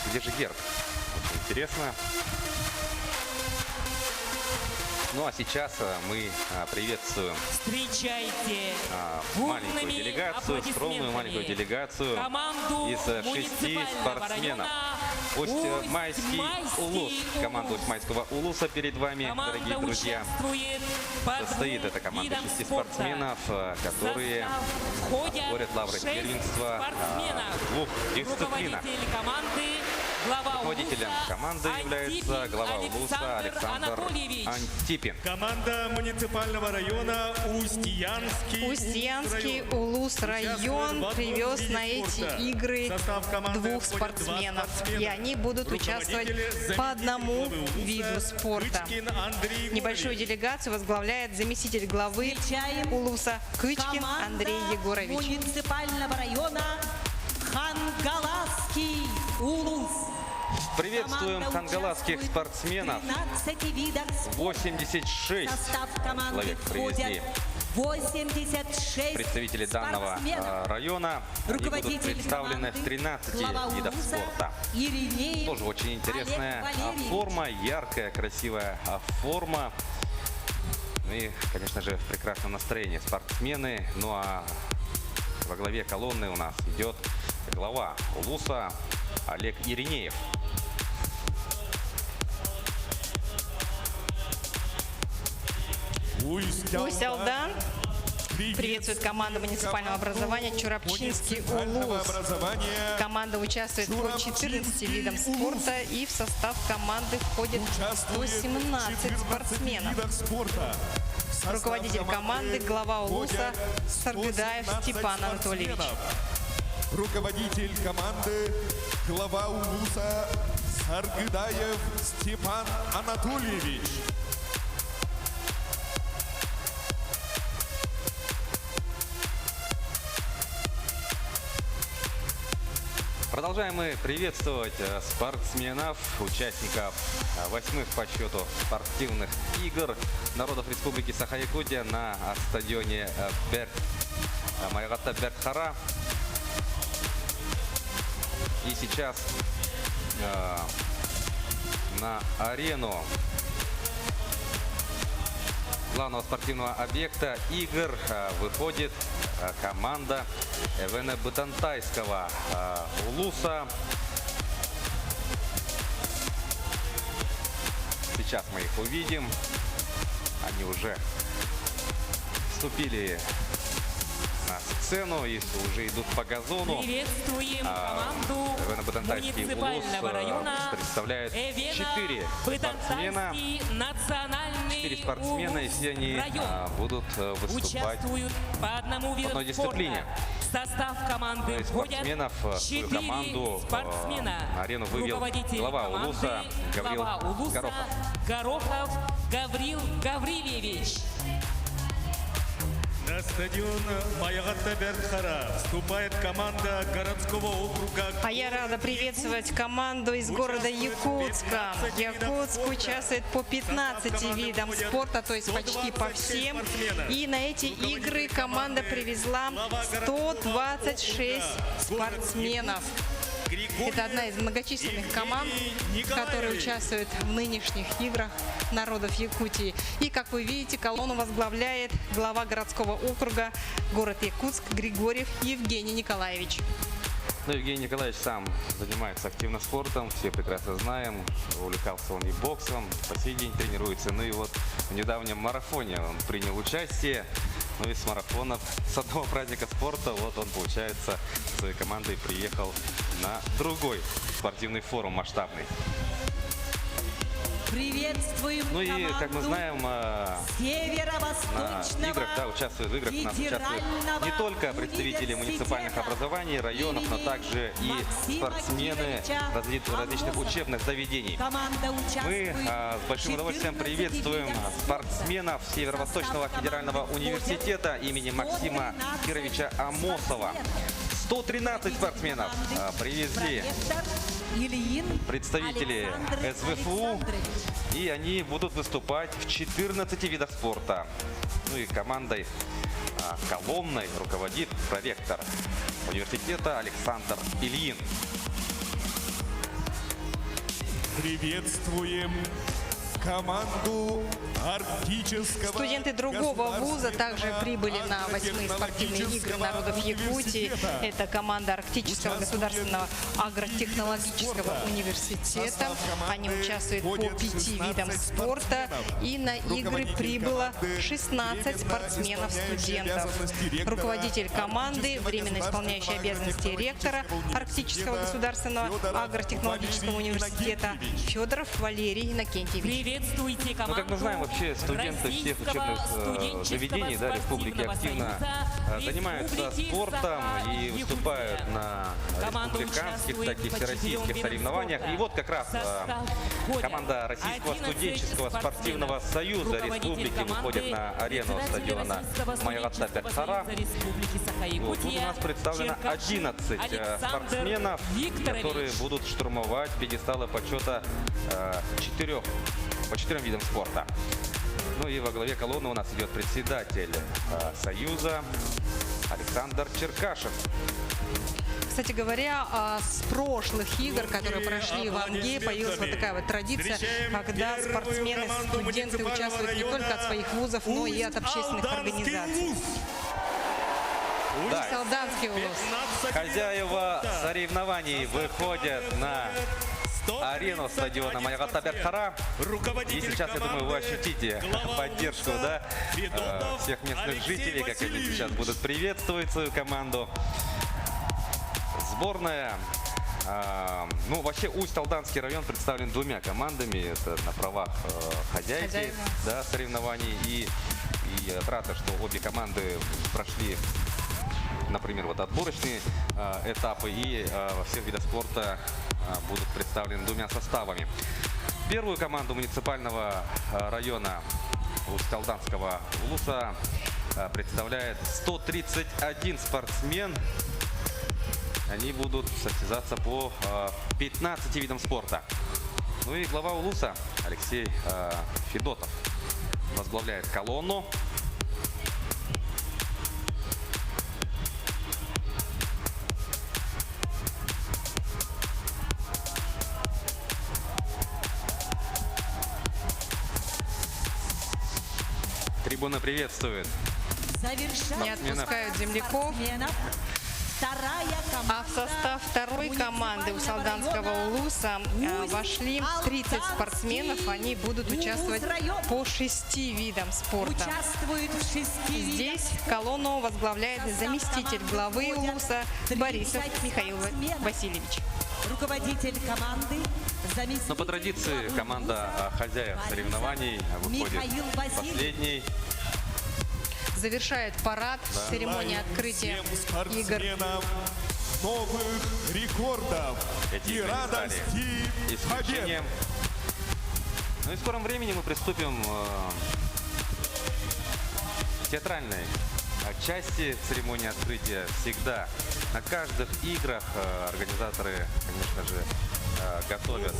Где же герб? Очень интересно. Ну а сейчас мы приветствуем Встречайте маленькую бурными делегацию, скромную маленькую аплодисментами делегацию команду из 6 муниципального спортсменов. района Усть-Майский Улус. Команда Усть-Майского Улуса перед вами, Команда дорогие друзья. участвует по Состоит 2 эта команда видам 6 спорта. спортсменов, которые В состав входят борят лавры 6 первенства спортсменов. в 2 дисциплинах. Руководитель команды, глава Руководителем Улуса команды является Антипин глава Улуса Александр Анатольевич. Антипин. Команда муниципального района Устьянский. Устьянский Улус район привез на эти игры 2 спортсменов. И они будут участвовать по одному виду спорта. Небольшую делегацию возглавляет заместитель главы Улуса Кычкин Андрей Егорович. Муниципального района Хангаласский Улус. Приветствуем хангаласских спортсменов. 13 видах спорта. 86 В состав команды человек привезли. входят 86 Представители данного спортсменов. района, они будут Руководитель представлены в команды 13 глава видах Улуса спорта. Иринеев Тоже очень интересная Олег Валерьевич. форма, яркая, красивая форма. Ну и, конечно же, в прекрасном настроении спортсмены. Ну а во главе колонны у нас идет глава Улуса Олег Иринеев. Усть-Алдан приветствует команду муниципального образования Чурапчинский Улус. Команда участвует по 14 видам спорта, и в состав команды входит 18 спортсменов. Руководитель команды, глава Улуса Саргыдаев Степан Анатольевич. Руководитель команды, глава Улуса Саргыдаев Степан Анатольевич. Продолжаем мы приветствовать спортсменов, участников 8-х по счету спортивных игр народов Республики Саха-Якутия на стадионе Майгата Бертхара. И сейчас на арену главного спортивного объекта игр выходит команда Эвене-Бытантайского Улуса. Сейчас мы их увидим. Они уже вступили на сцену и уже идут по газону. Приветствуем команду Военно-Бытантайский муниципального района представляет 4 спортсмена. Бытантайский национальный 4 спортсмена, и все они район. будут выступать Участвуют по одному виду одной спорта. дисциплине. В состав команды Из входят спортсменов свою 4 команду спортсмена. на арену вывел Руководитель глава команды, Улуса Гаврил глава Улуса Горохов. Горохов Гаврил Гаврильевич. На стадион Маягата Бердхара вступает команда городского округа. А я рада приветствовать команду из города Якутска. Якутск участвует по 15 видам спорта, то есть почти по всем. И на эти игры команда привезла 126 спортсменов. Это одна из многочисленных команд, которые участвуют в нынешних играх народов Якутии. И, как вы видите, колонну возглавляет глава городского округа город Якутск Григорьев Евгений Николаевич. Ну, Евгений Николаевич сам занимается активно спортом, все прекрасно знаем. Увлекался он и боксом, по сей день тренируется. Ну и вот в недавнем марафоне он принял участие. Ну и с марафона, с одного праздника спорта, вот он, получается, со своей командой приехал на другой спортивный форум масштабный. Приветствуем Ну и, как мы команду знаем, на Северо-Восточного играх, да, участвуют в играх, у нас участвуют не только представители муниципальных образований, районов, но также и спортсмены различных учебных заведений. Команда Мы участвует с большим удовольствием 14 приветствуем видах спортсменов Северо-Восточного федерального университета имени Максима Кировича Амосова. 113 спортсменов привезли Виктор Ильин, представители Александр СВФУ, Александрович. и они будут выступать в 14 видах спорта. Ну и командой колонной руководит проректор университета Александр Ильин. Приветствуем команду арктического... Студенты другого вуза также прибыли на 8-е спортивные игры народов Якутии. Это команда Арктического государственного агротехнологического университета. Они участвуют по 5 видам спорта. И на игры прибыло 16 спортсменов-студентов. Руководитель команды, временно исполняющий обязанности ректора Арктического государственного агротехнологического университета Федоров Валерий Иннокентьевич. Приветствуйте Ну, команду как мы знаем, вообще студенты всех учебных заведений, да, республики активно занимаются спортом и выступают на республиканских, так и всероссийских соревнованиях. И вот как раз команда Российского студенческого спортивного союза республики выходит на арену стадиона Маягата Бердхара. Вот тут у нас представлено 11 спортсменов, которые будут штурмовать пьедесталы почета по 4 видам спорта. Ну и во главе колонны у нас идет председатель Союза Александр Черкашев. Кстати говоря, с прошлых игр, которые прошли в Анге, появилась вот такая вот традиция, когда спортсмены, студенты участвуют не только от своих вузов, но и от общественных организаций. Да. Салданский улус. Хозяева соревнований выходят на арену стадиона Маягата Бердхара. И сейчас, я думаю, вы ощутите поддержку, да, всех местных жителей, как они сейчас будут приветствовать свою команду. Сборная. Ну, вообще, Усть-Алданский район представлен двумя командами. Это на правах хозяйки, да, соревнований. И я рад, что обе команды прошли, например, вот отборочные этапы, и во всех видах спорта будут представлены двумя составами. Первую команду муниципального района Усть-Алданского улуса представляет 131 спортсмен. Они будут состязаться по 15 видам спорта. Ну и глава улуса Алексей Федотов возглавляет колонну. Трибуна приветствует. Не отпускают земляков. Вторая команда. А в состав второй команды у Салданского Улуса вошли 30 спортсменов. Они будут участвовать по 6 видам спорта. Участвует в 6 видах. Здесь колонну возглавляет заместитель главы Улуса Борисов Михаил Васильевич. Руководитель команды, заместитель. Но по традиции команда хозяев соревнований выходит Михаил Васильевич. последней. Завершает парад церемонии открытия всем игр. спортсменам новых рекордов Эти и игры не стали радости побед. исключением. Ну и в скором времени мы приступим к театральной части церемонии открытия. Всегда на каждых играх организаторы, конечно же, готовят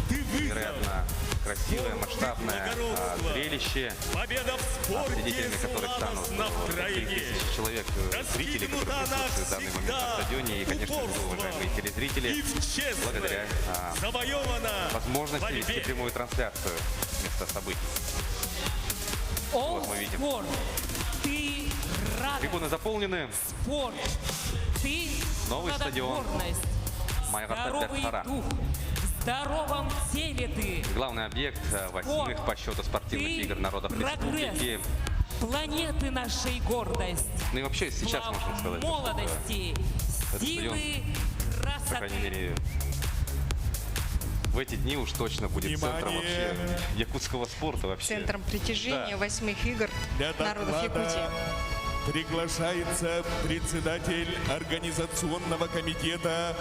Ты выиграл. невероятно красивое, масштабное зрелище, Победа в спорте, свидетелями которых слава станут на втройне. тысячи человек, зрителей, которые присутствуют в данный момент на стадионе, и, конечно же, вы, уважаемые И телезрители, в честной, благодаря завоевана возможности вести борьбе. прямую трансляцию места событий. All мы видим. Sport. Ты радость. Трибуны заполнены. Спорт. Ты Новый стадион. плодотворность. Майрата Здоровый Бехтара. дух. В здоровом теле ты. Главный объект 8-х по счету спортивных Ты игр народов прогресс. республики. Планеты нашей гордость. Ну и вообще сейчас Слава можно сказать, молодости, этот силы, по крайней красоты. мере, в эти дни уж точно будет центром Внимание! вообще якутского спорта вообще. Центром притяжения Да. 8-х игр Для народов доклада Якутии. приглашается председатель Организационного комитета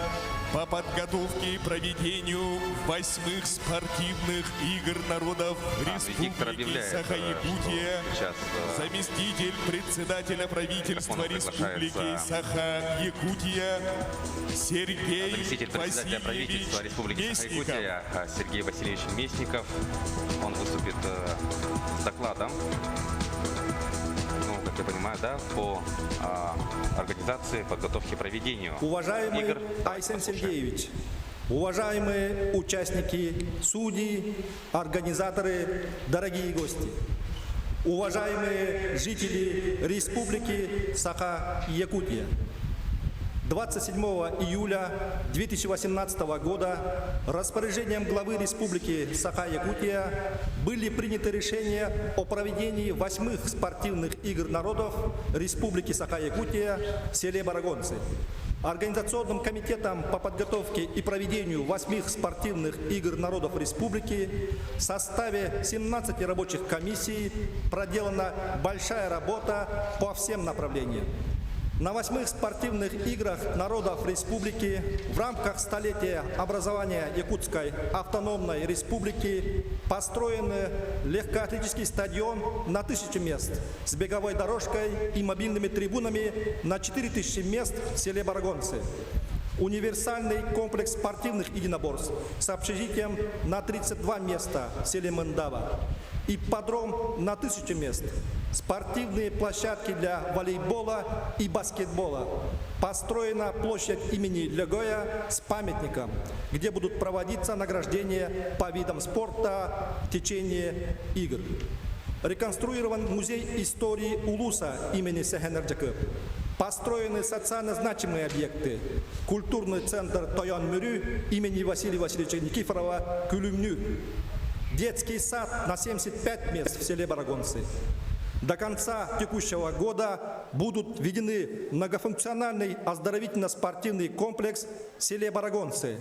по подготовке и проведению 8-х спортивных игр народов Виктор Республики объявляет, Саха-Якутия, что сейчас заместитель председателя правительства микрофону Республики приглашается Саха-Якутия Сергей заместитель председателя правительства Васильевич Республики Местников. Саха-Якутия Сергей Васильевич Местников. Он выступит с докладом, ну, как я понимаю, да, по организации, подготовке, проведению Уважаемый игр. Айсен Сергеевич, уважаемые участники, судьи, организаторы, дорогие гости, уважаемые жители Республики Саха-Якутия, 27 июля 2018 года распоряжением главы Республики Саха-Якутия были приняты решения о проведении 8-х спортивных игр народов Республики Саха-Якутия в селе Барагонцы. Организационным комитетом по подготовке и проведению 8-х спортивных игр народов республики в составе 17 рабочих комиссий проделана большая работа по всем направлениям. На 8-х спортивных играх народов республики в рамках столетия образования Якутской автономной республики построен легкоатлетический стадион на 1000 мест с беговой дорожкой и мобильными трибунами на 4000 мест в селе Барагонцы. Универсальный комплекс спортивных единоборств с общежитием на 32 места в селе Мындава. Ипподром на 1000 мест. Спортивные площадки для волейбола и баскетбола. Построена площадь имени Легоя с памятником, где будут проводиться награждения по видам спорта в течение игр. Реконструирован музей истории Улуса имени Сехенерджакы. Построены социально значимые объекты. Культурный центр Тоян-Мюрю имени Василия Васильевича Никифорова Кюлюмню. Детский сад на 75 мест в селе Барагонцы. До конца текущего года будут введены многофункциональный оздоровительно-спортивный комплекс в селе Барагонцы.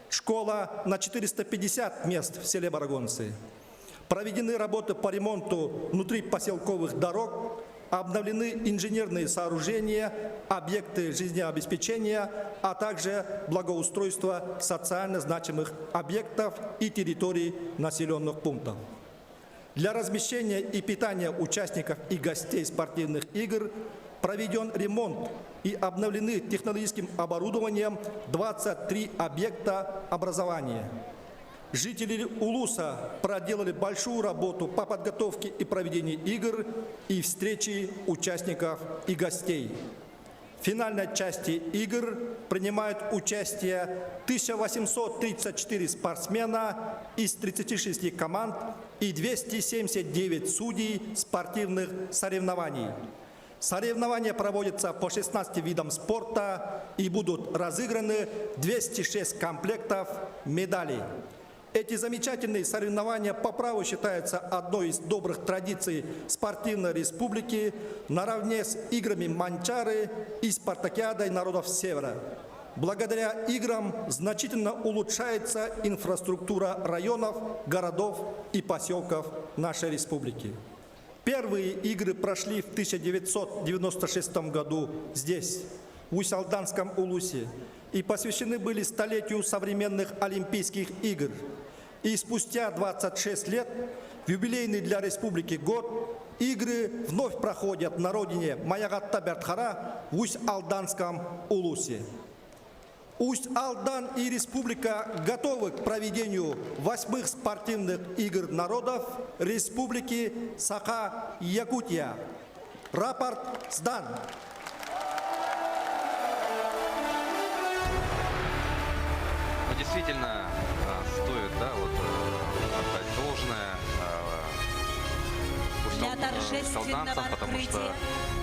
Школа на 450 мест в селе Барагонцы. Проведены работы по ремонту внутрипоселковых дорог, обновлены инженерные сооружения, объекты жизнеобеспечения, а также благоустройство социально значимых объектов и территорий населенных пунктов. Для размещения и питания участников и гостей спортивных игр проведен ремонт и обновлены технологическим оборудованием 23 объекта образования. Жители Улуса проделали большую работу по подготовке и проведению игр и встречи участников и гостей. В финальной части игр принимают участие 1834 спортсмена из 36 команд и 279 судей спортивных соревнований. Соревнования проводятся по 16 видам спорта и будут разыграны 206 комплектов медалей. Эти замечательные соревнования по праву считаются одной из добрых традиций спортивной республики наравне с играми Манчары и спартакиадой народов Севера. Благодаря играм значительно улучшается инфраструктура районов, городов и поселков нашей республики. Первые игры прошли в 1996 году здесь, в Усть-Алданском Улусе, и посвящены были столетию современных Олимпийских игр. И спустя 26 лет, в юбилейный для республики год, игры вновь проходят на родине Маягатта-Бертхара в Усть-Алданском Улусе. Усть-Алдан и республика готовы к проведению 8-х спортивных игр народов республики Саха-Якутия. Рапорт сдан. Но действительно стоит, да, вот отдать должное Для торжественного усть-алданцам, потому что открытия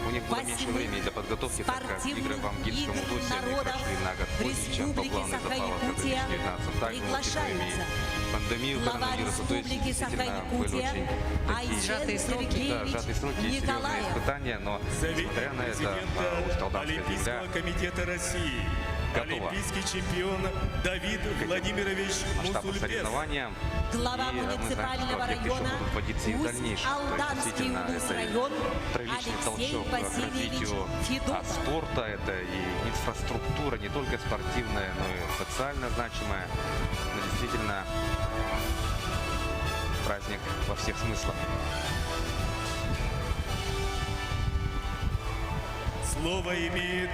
у них было меньше времени для подготовки, так как игры в Амгильском спортивных Улусе они народов прошли на год позже, чем по Республики плану запала Саха-Якутия 2019. Также приглашается пандемию глава коронавируса, то есть Республики действительно были Саха-Якутия очень такие Сжатые сроки. сжатые сроки и серьезные Николаев. испытания, но несмотря на это президента Усть-Алданская земля Олимпийского комитета России, готова олимпийский чемпион Давид Владимирович масштабу Мусульбес. соревнования. Глава И мы знаем, что муниципального объект еще района будут вводиться и в дальнейшем. То есть Усть-Алданский действительно это район приличный Алексей толчок к Васильевич развитию Федотов. спорта. Это и инфраструктура, не только спортивная, но и социально значимая. Но действительно праздник во всех смыслах. Слово имеет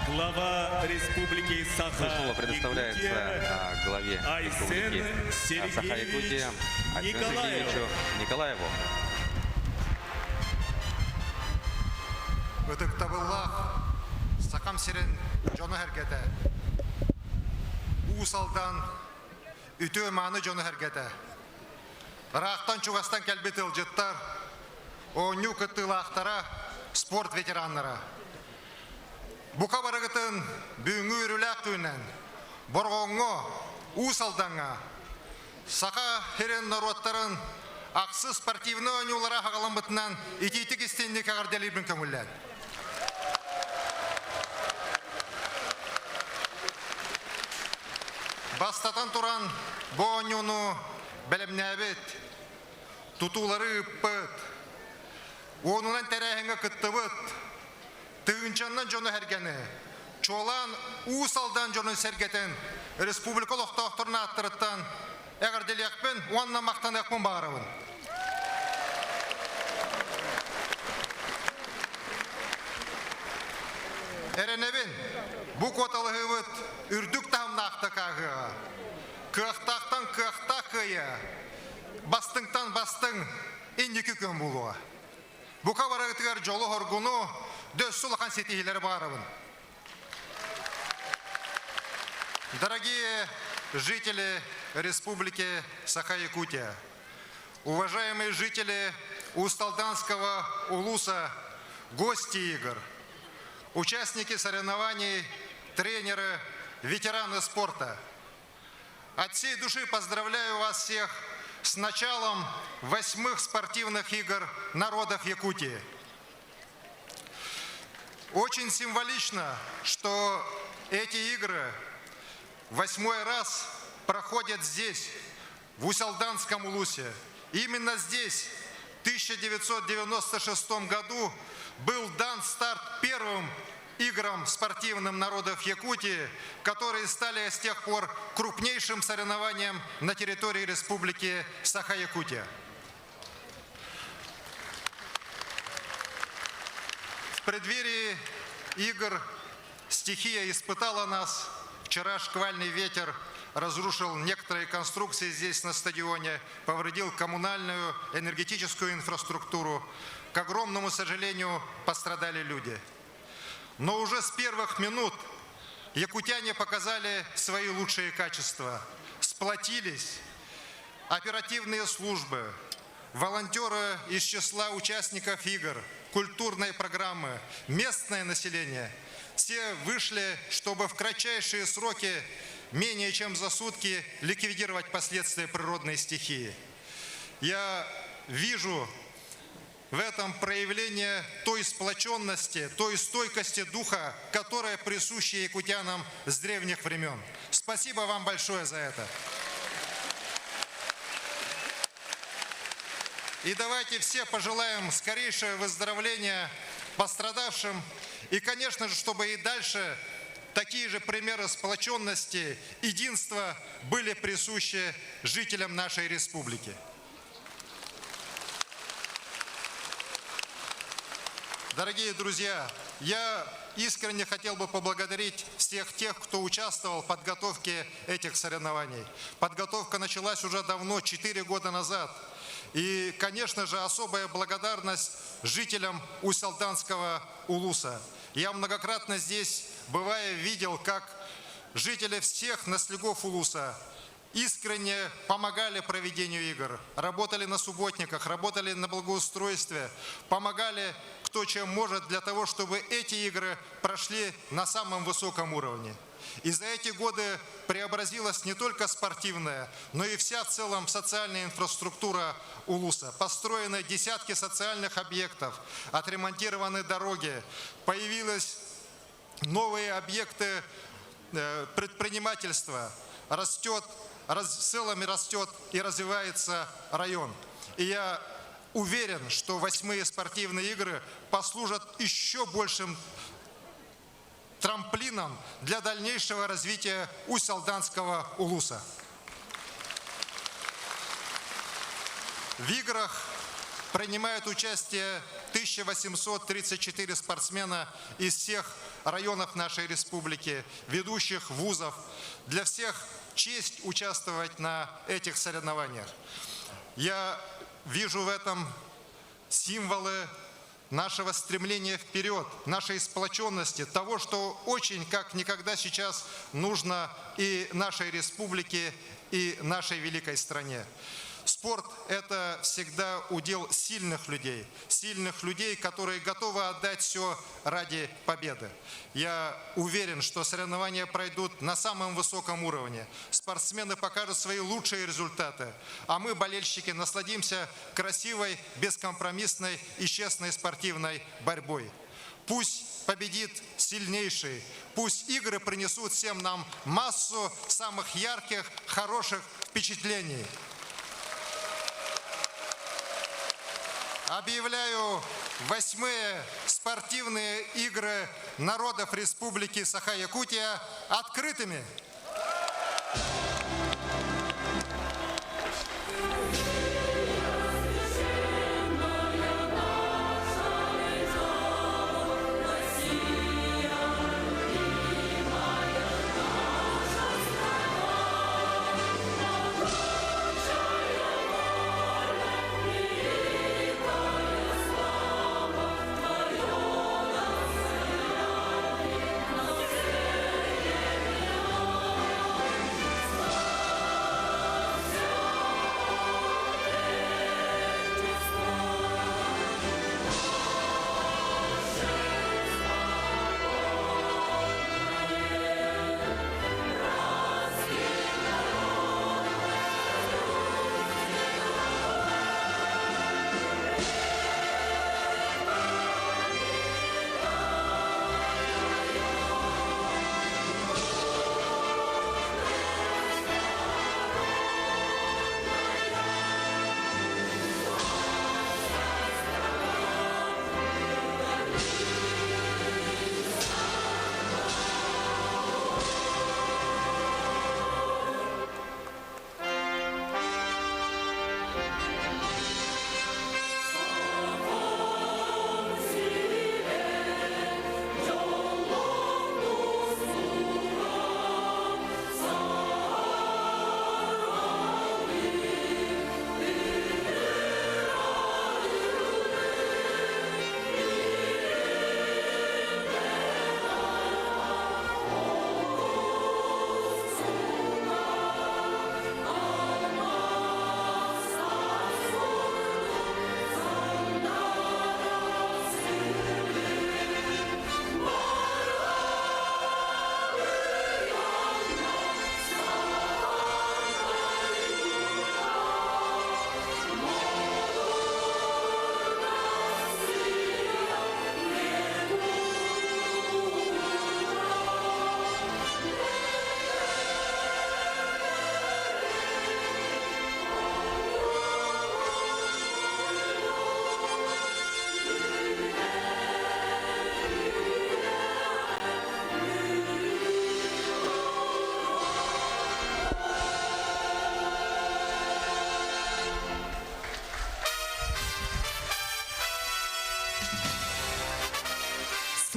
глава Республики Слово предоставляется Саха-Якутия главе Айсен Республики Сергеевич Саха-Якутия Айсену Николаев. Сергеевичу Николаеву. Өтіктабыллах, сақам сирен жоны әргеті. Уысалдан үті маны жоны әргеті. Рақтан чуғастан кәлбет ұлжыттар, оңю күттілақтара спорт ветеранлары. Бұқа барығытын бүгінгі үріләк түйінен, борғоңы уысалданға, сақа херен народтарын ақсы спортивны ойнулара хағалан бұтынан итетік істейінді кәғарделербін көңіллән. Бастатан туран бұ ойнулы бәлемнәбет, тұтулары үппіт, онынан тәрәхіңі күттібіт, тығынчаннан жоны әргені, чолан уысалдан жоны сәргетін республикал оқтақтырына аттырыттан әғірделекпен, онына мақтан әкпен бағарабын. Әренебін, бұ қоталығы өт үрдік тағымна ақтақағыға, кықтақтан кықтақ қыйы, бастыңтан бастың ендекі көн болуға. Бұқа барағытығар жолы хоргуну дөз сұлақан сетихилері бағарабын. Дорогие жители Республики Саха-Якутия, уважаемые жители Усть-Алданского Улуса, гости игр, участники соревнований, тренеры, ветераны спорта. От всей души поздравляю вас всех с началом 8-х спортивных игр народов Якутии. Очень символично, что эти игры 8-й раз проходят здесь, в Усть-Алданском Улусе. Именно здесь, в 1996 году, был дан старт первым играм спортивным народов Якутии, которые стали с тех пор крупнейшим соревнованием на территории Республики Саха-Якутия. В преддверии игр стихия испытала нас. Вчера шквальный ветер разрушил некоторые конструкции здесь на стадионе, повредил коммунальную, энергетическую инфраструктуру. К огромному сожалению, пострадали люди. Но уже с первых минут якутяне показали свои лучшие качества. Сплотились оперативные службы, волонтеры из числа участников игр, культурной программы, местное население. Все вышли, чтобы в кратчайшие сроки, менее чем за сутки, ликвидировать последствия природной стихии. Я вижу в этом проявление той сплоченности, той стойкости духа, которая присуща якутянам с древних времен. Спасибо вам большое за это. И давайте все пожелаем скорейшего выздоровления пострадавшим. И, конечно же, чтобы и дальше такие же примеры сплоченности, единства были присущи жителям нашей республики. Дорогие друзья, я искренне хотел бы поблагодарить всех тех, кто участвовал в подготовке этих соревнований. Подготовка началась уже давно, 4 года назад. И, конечно же, особая благодарность жителям Усть-Салданского улуса. Я многократно здесь, бывая, видел, как жители всех наследников улуса искренне помогали проведению игр, работали на субботниках, работали на благоустройстве, помогали кто чем может для того, чтобы эти игры прошли на самом высоком уровне. И за эти годы преобразилась не только спортивная, но и вся в целом социальная инфраструктура улуса. Построены десятки социальных объектов, отремонтированы дороги, появились новые объекты предпринимательства, в целом растет и развивается район. И я уверен, что 8-е спортивные игры послужат еще большим трамплином для дальнейшего развития Усть-Салданского улуса. В играх принимают участие 1834 спортсмена из всех районов нашей республики, ведущих вузов. Для всех честь участвовать на этих соревнованиях. Я вижу в этом символы нашего стремления вперед, нашей сплоченности, того, что очень, как никогда сейчас, нужно и нашей республике, и нашей великой стране. Спорт – это всегда удел сильных людей, которые готовы отдать все ради победы. Я уверен, что соревнования пройдут на самом высоком уровне. Спортсмены покажут свои лучшие результаты, а мы, болельщики, насладимся красивой, бескомпромиссной и честной спортивной борьбой. Пусть победит сильнейший, пусть игры принесут всем нам массу самых ярких, хороших впечатлений. Объявляю 8-е спортивные игры народов Республики Саха-Якутия открытыми.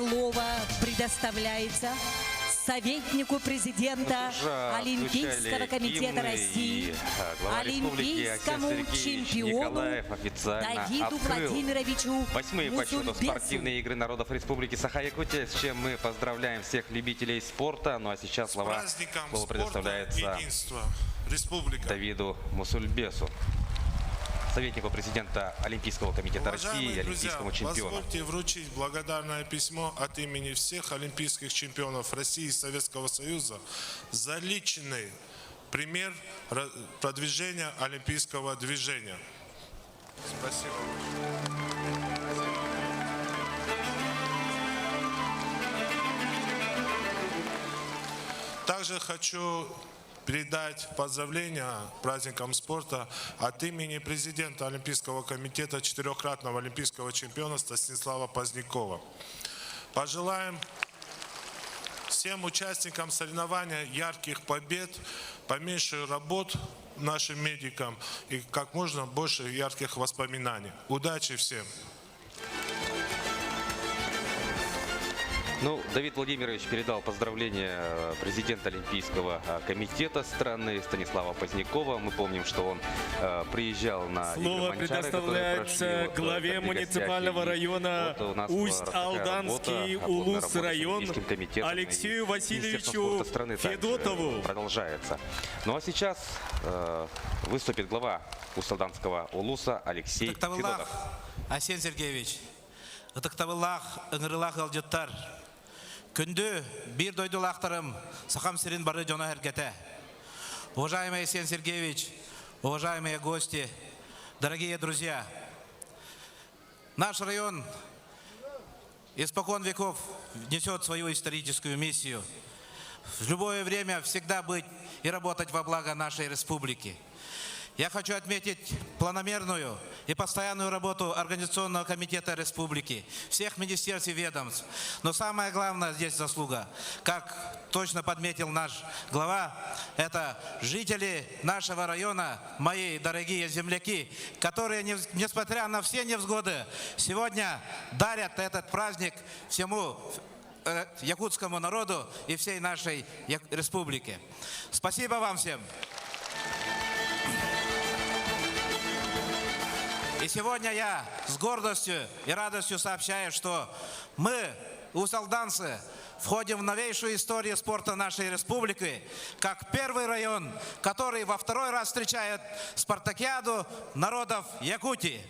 слово предоставляется советнику президента Уже Олимпийского звучали комитета гимны, России, и, глава республики олимпийскому Арсений Сергеевич чемпиону Николаев официально Давиду открыл Владимировичу 8-е по счету Мусульбесу. спортивные игры народов Республики Саха-Якутия, с чем мы поздравляем всех любителей спорта. Ну а сейчас слово предоставляется единства, республика. Давиду Мусульбесу, советнику президента Олимпийского комитета России и Уважаемые друзья, олимпийскому чемпиону. позвольте вручить благодарное письмо от имени всех олимпийских чемпионов России и Советского Союза за личный пример продвижения олимпийского движения. Спасибо. Также хочу передать поздравления праздникам спорта от имени президента Олимпийского комитета, четырехкратного олимпийского чемпиона Станислава Позднякова. Пожелаем всем участникам соревнования ярких побед, поменьше работ нашим медикам и как можно больше ярких воспоминаний. Удачи всем! Ну, Давид Владимирович передал поздравления президента Олимпийского комитета страны Станислава Позднякова. Мы помним, что он приезжал на Слово игры Манчары, которые предоставляется прошли главе при гостях. муниципального И района вот у нас Усть-Алданский такая работа, Улус плотная работа с район Олимпийским комитетом и Алексею Министерством Васильевичу спорта страны также Федотову. продолжается. Ну а сейчас выступит глава Усть-Алданского Улуса Алексей Федотов. Арсений Сергеевич, ытыктабыллах, ыңырылах алжыттар. Күнді бір дойдулақтарым сақам сирин бары жона әргеті. Уважаемый Арсений Сергеевич, уважаемые гости, дорогие друзья, наш район испокон веков несет свою историческую миссию. В любое время всегда быть и работать во благо нашей республики. Я хочу отметить планомерную и постоянную работу Организационного комитета республики, всех министерств и ведомств. Но самое главное здесь заслуга, как точно подметил наш глава, это жители нашего района, мои дорогие земляки, которые, несмотря на все невзгоды, сегодня дарят этот праздник всему якутскому народу и всей нашей республике. Спасибо вам всем. И сегодня я с гордостью и радостью сообщаю, что мы, усть-алданцы, входим в новейшую историю спорта нашей республики, как первый район, который во второй раз встречает спартакиаду народов Якутии.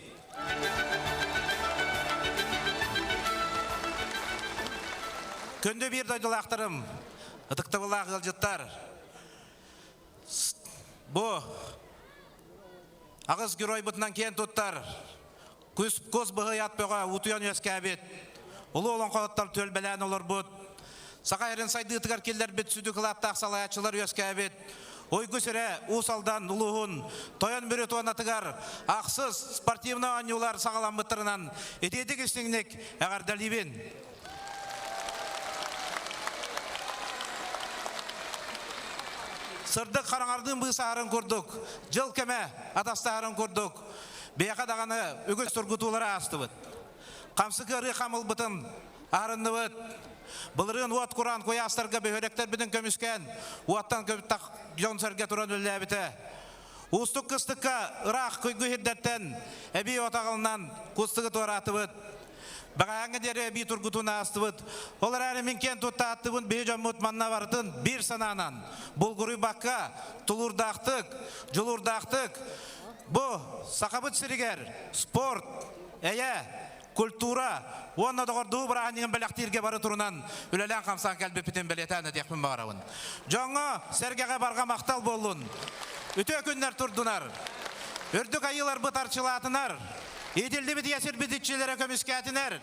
Күнді бір дойдылақтарым, ытықтыбылақ ғылжыттар. Бұл ағыз герой бұтынан кен тұттар. Көз бұғы ятпеға ұтуян өске әбет. Ұлы олон қолыттар төлбелән олар бұд. Сақа әрін сайды ұтығар келдер бет сүді қылаттақ салаятшылар өске әбет. Ой көсірі ұсалдан ұлығын, тойын бүрі туанатығар, ақсыз спортивны анюлар сағалан бұттырынан, етеді кестіңнек әғар дәлібен. Сырдық қараңардың бұғысағарын көрдік, жыл кәмә атастағарын көрдік, бейқа дағаны үгіз тұрғытулары асты бұд. Қамсы көрі қамыл бұтын арынды бұд. Бұлырын уат құран қоя астарға бөхеректер біздің көміскен, уаттан көміттақ жон сәрге тұран өлі әбіті. Ұстық қыстыққа ұрақ көйгі хирдеттен әбей отағылынан құстығы туараты бұд. Бағаңы дере бей тұрғытуына асты бұд. Олар әрі менкен тұтта атты бұд бей жон мұтманна бартын бір сананан. Бұлғыры баққа тұлырдақтық, жылырдақтық. Бұл сақабыт сірігер, спорт, әйе, культура, онна доғырдығы бірағаныңын біліқтірге бары тұрынан үлелен қамсан кәлбі пітін білетәні декпін бағарауын. Жоңы сәргеға барға мақтал болуын. Үті күнлер тұрдынар. Үрдік айылар бұтарчылатынар. Еделді біт есір бітітшілері көміскәтінер.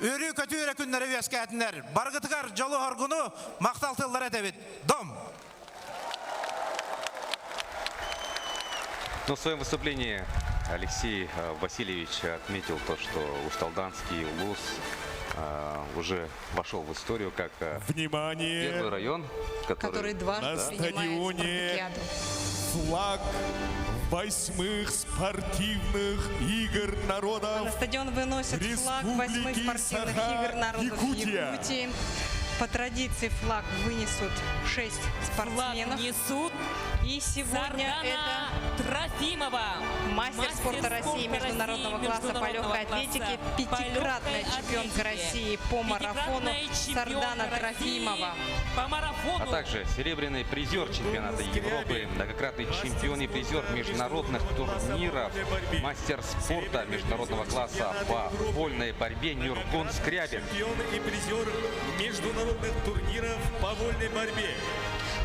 Үрі көтірі күнлері өскәтінер. Барғытығар жолы орғыны мақтал тылдар әтебет. Дом! Но в своем выступлении Алексей Васильевич отметил то, что Усть-Алданский Улус уже вошел в историю как Внимание! первый район, Который дважды на принимает стадионе спартакиаду. флаг 8-х спортивных игр На народов стадион выносят флаг 8-х Республики спортивных Саха, игр народов Якутия. Якутии. По традиции флаг вынесут 6 Флаг спортсменов. несут И сегодня Сардана это Трофимова, мастер спорта России международного класса по легкой атлетике, пятикратная чемпионка России по марафону Сардана Трофимова. По марафону. А также серебряный призер чемпионата Европы, многократный чемпион и призер международных турниров, мастер спорта международного класса по вольной борьбе Нюргон Скрябин. Чемпион и призер международных турниров по вольной борьбе.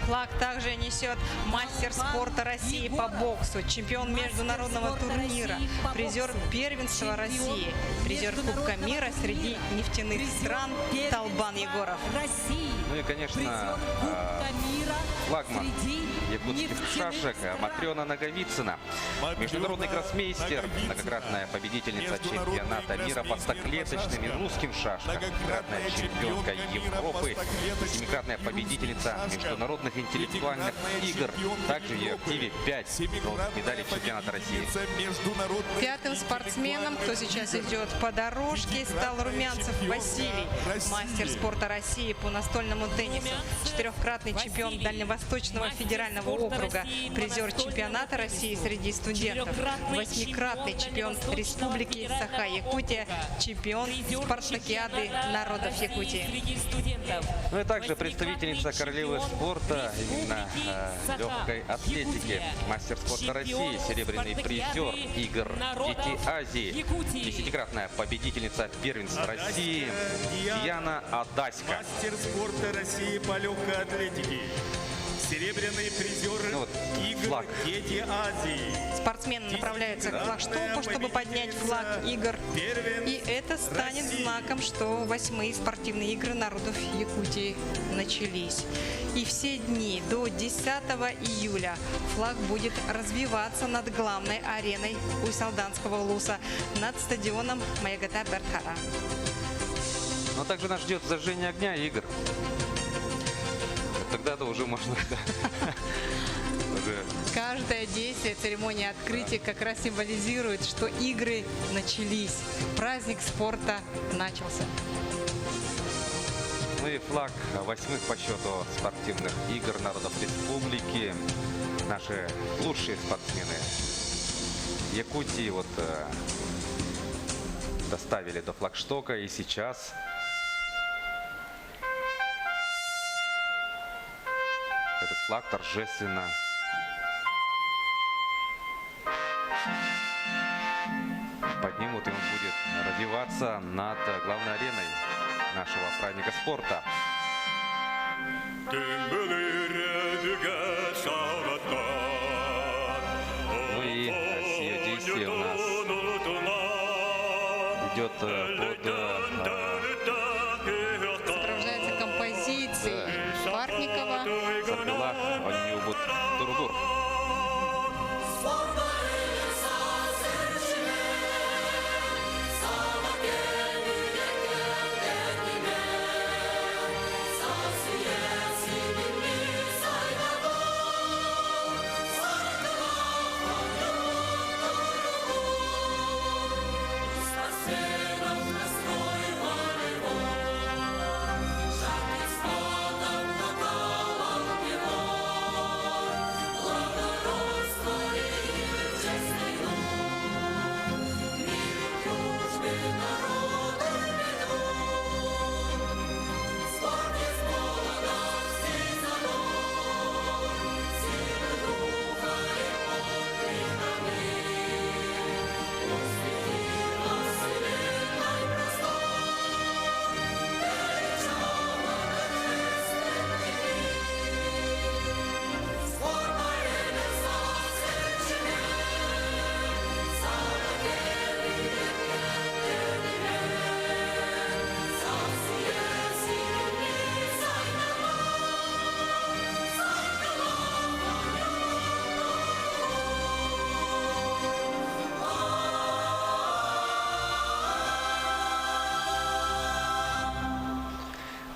Флаг также несет мастер спорта России по боксу, чемпион международного турнира, призер первенства России, призер Кубка мира среди нефтяных стран Талбан Егоров. Ну и, конечно, флагман якутских шашек Матрена Наговицына, международный гроссмейстер, многократная победительница чемпионата мира по стоклеточным и русским шашкам, многократная чемпионка Европы, семикратная победительница международных интеллектуальных игр. Также в ее активе 5 золотых медалей чемпионата России. Пятым спортсменом, кто сейчас идет по дорожке, стал Румянцев Василий, мастер спорта России по настольному теннису, четырехкратный чемпион Дальневосточного федерального округа, призер чемпионата России среди студентов, восьмикратный чемпион Республики Саха-Якутия, чемпион спартакиады народов Якутии. Среди студентов. Ну и также представительница королевы спорта, именно легкой атлетики, мастер спорта России, серебряный призер игр Дети Азии, десятикратная победительница первенства России Яна Адаська. Мастер спорта России по легкой атлетике. Серебряный призер Ну вот, игр флаг. Дети Азии. Спортсмены направляются к флагштоку, чтобы поднять флаг игр. И это станет знаком, что 8-е спортивные игры народов Якутии начались. И все дни до 10 июля флаг будет развиваться над главной ареной Усть-Салданского улуса, над стадионом Маягата Бертхара. Но также нас ждет зажжение огня и игр. Тогда-то уже можно... уже Каждое действие церемонии открытия как раз символизирует, что игры начались, праздник спорта начался. Ну и флаг 8-х по счету спортивных игр народов республики. Наши лучшие спортсмены Якутии вот доставили до флагштока, и сейчас этот флаг торжественно поднимут, и он будет развиваться над главной ареной нашего праздника спорта. Ну и сие действие у нас идет под Сопровождается композицией Парникова. Сарбила Онюбут Тургур.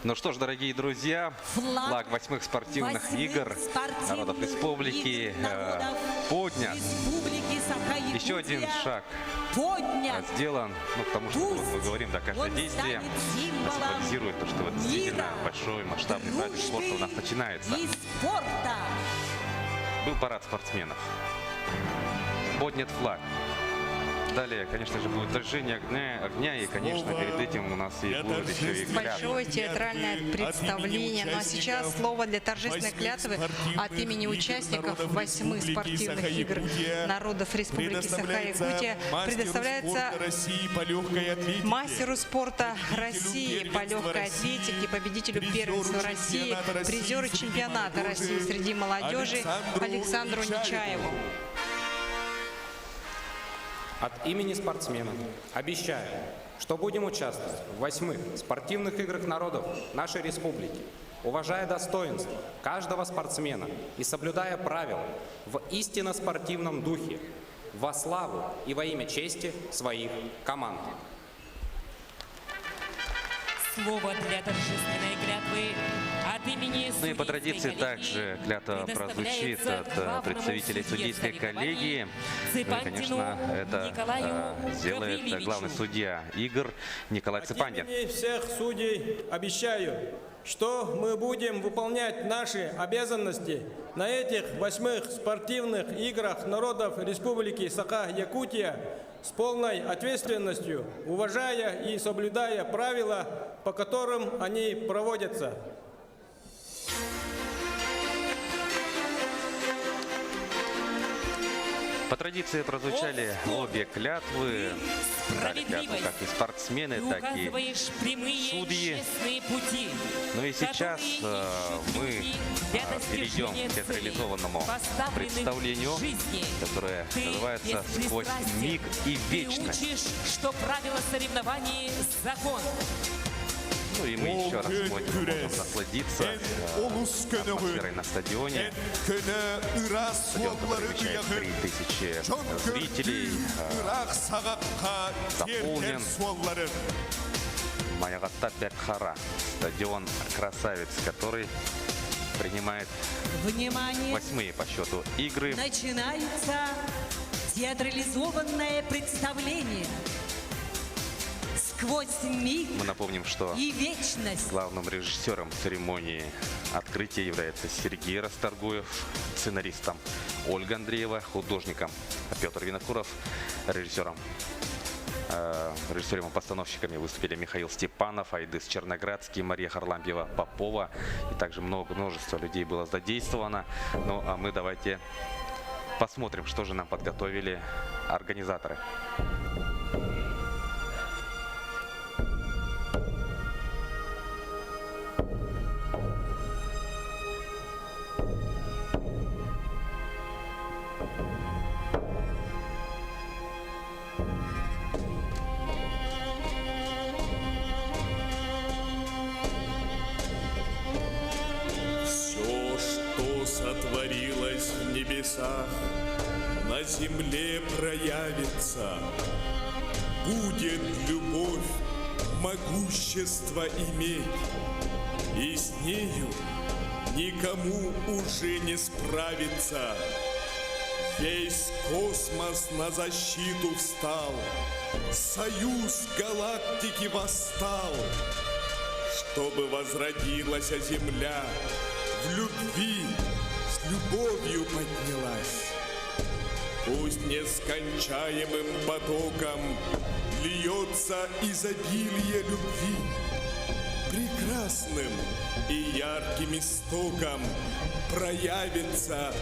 Ну что ж, дорогие друзья, флаг 8-х спортивных игр народов республики поднят. Еще один шаг сделан, ну, потому что вот мы говорим, да, каждое действие символизирует то, что вот действительно большой масштабный праздник спорта у нас начинается. Был парад спортсменов, поднят флаг. Далее, конечно же, будет зажжение огня, и, конечно, перед этим у нас и будет еще и клятва. Большое театральное представление. Ну а сейчас слово для торжественной клятвы от имени участников 8-х спортивных игр народов Республики Саха-Якутия предоставляется мастеру спорта России по легкой атлетике, победителю первенства России, призеру чемпионата России среди молодежи Александру Нечаеву. От имени спортсменов обещаю, что будем участвовать в 8-х спортивных играх народов нашей республики, уважая достоинство каждого спортсмена и соблюдая правила в истинно спортивном духе, во славу и во имя чести своих команд. Слово для торжественной клятвы от имени Ну и по традиции также клятва прозвучит от представителей судейской коллегии. Ну и, конечно, это сделает главный судья игр Николай Цепандин. От имени всех судей обещаю, что мы будем выполнять наши обязанности на этих 8-х спортивных играх народов Республики Саха-Якутия с полной ответственностью, уважая и соблюдая правила, по которым они проводятся. По традиции прозвучали обе клятвы. Дали клятву как и спортсмены, так и судьи. Ну и сейчас мы перейдем к театрализованному представлению, которое называется «Сквозь миг и вечность». Ты учишь, что правила соревнований – закон. Ну и мы еще раз сегодня можем насладиться атмосферой на стадионе. Стадион, который вмещает 3000 зрителей, заполнен. Маягатта Бекхара, стадион красавец, который принимает 8-е по счету игры. Начинается театрализованное представление. Сквозь миг Мы напомним, что и вечность. главным режиссером церемонии открытия является Сергей Расторгуев, сценаристом Ольга Андреева, художником Петр Винокуров, режиссерами и постановщиками выступили Михаил Степанов, Айдыс Черноградский, Мария Харлампьева, Попова. И также множество людей было задействовано. Ну а мы давайте посмотрим, что же нам подготовили организаторы. Сотворилось в небесах, на земле проявится. Будет любовь могущество иметь, и с нею никому уже не справиться. Весь космос на защиту встал, союз галактики восстал, чтобы возродилась земля. В любви, с любовью поднялась. Пусть нескончаемым потоком льется изобилие любви. Прекрасным и ярким истоком проявится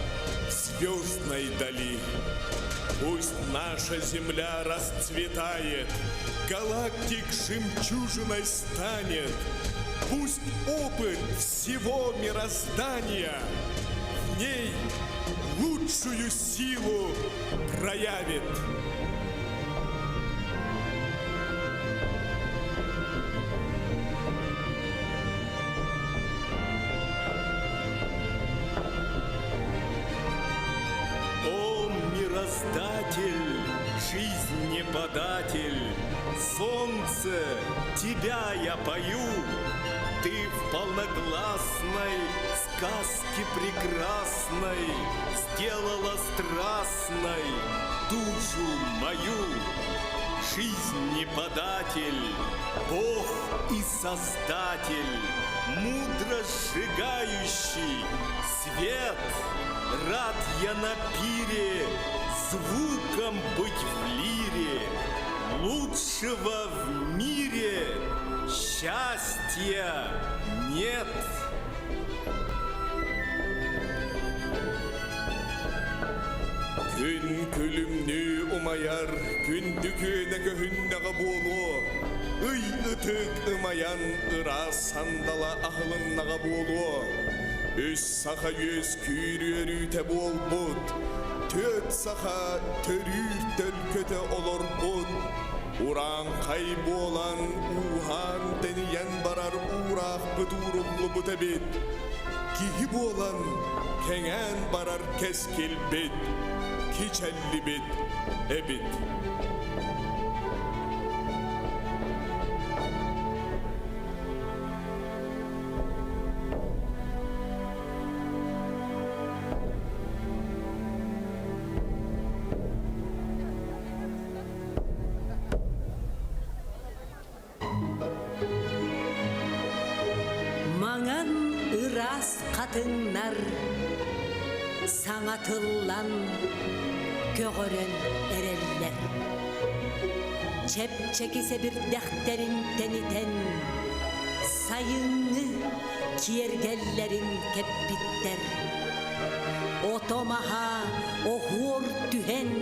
в звездной дали. Пусть наша земля расцветает, галактик жемчужиной станет. Пусть опыт всего мироздания в ней лучшую силу проявит. О, мироздатель, жизнеподатель, солнце, тебя я пою. Ты в полногласной, сказки прекрасной сделала страстной душу мою. Жизнь не податель, Бог и Создатель, мудро сжигающий свет. Рад я на пире звуком быть в лире. Лучшего в мире счастья нет. Күн күлімні умаяр, күндікені көхіннағы болу. Үй үтік умаян, ыра сандала ағылыннаға болу. Үс сақа өз күйрері те бол бұд. Төт сақа төрір төлкөті олар бұд. Уран қай болан, ухан дәниян барар урақ бұдурулы бұта бет. Кигі болан, кәңән барар кәскел бет. Кичәлли бет, әбет. Маңан ырас қатыннар, саңатыллан көгөрен эреллер. Чеп-чекисе бір дәхтерін тәнітен, сайыңы киергеллерін кеппиттер. Отомаха оғур түхен,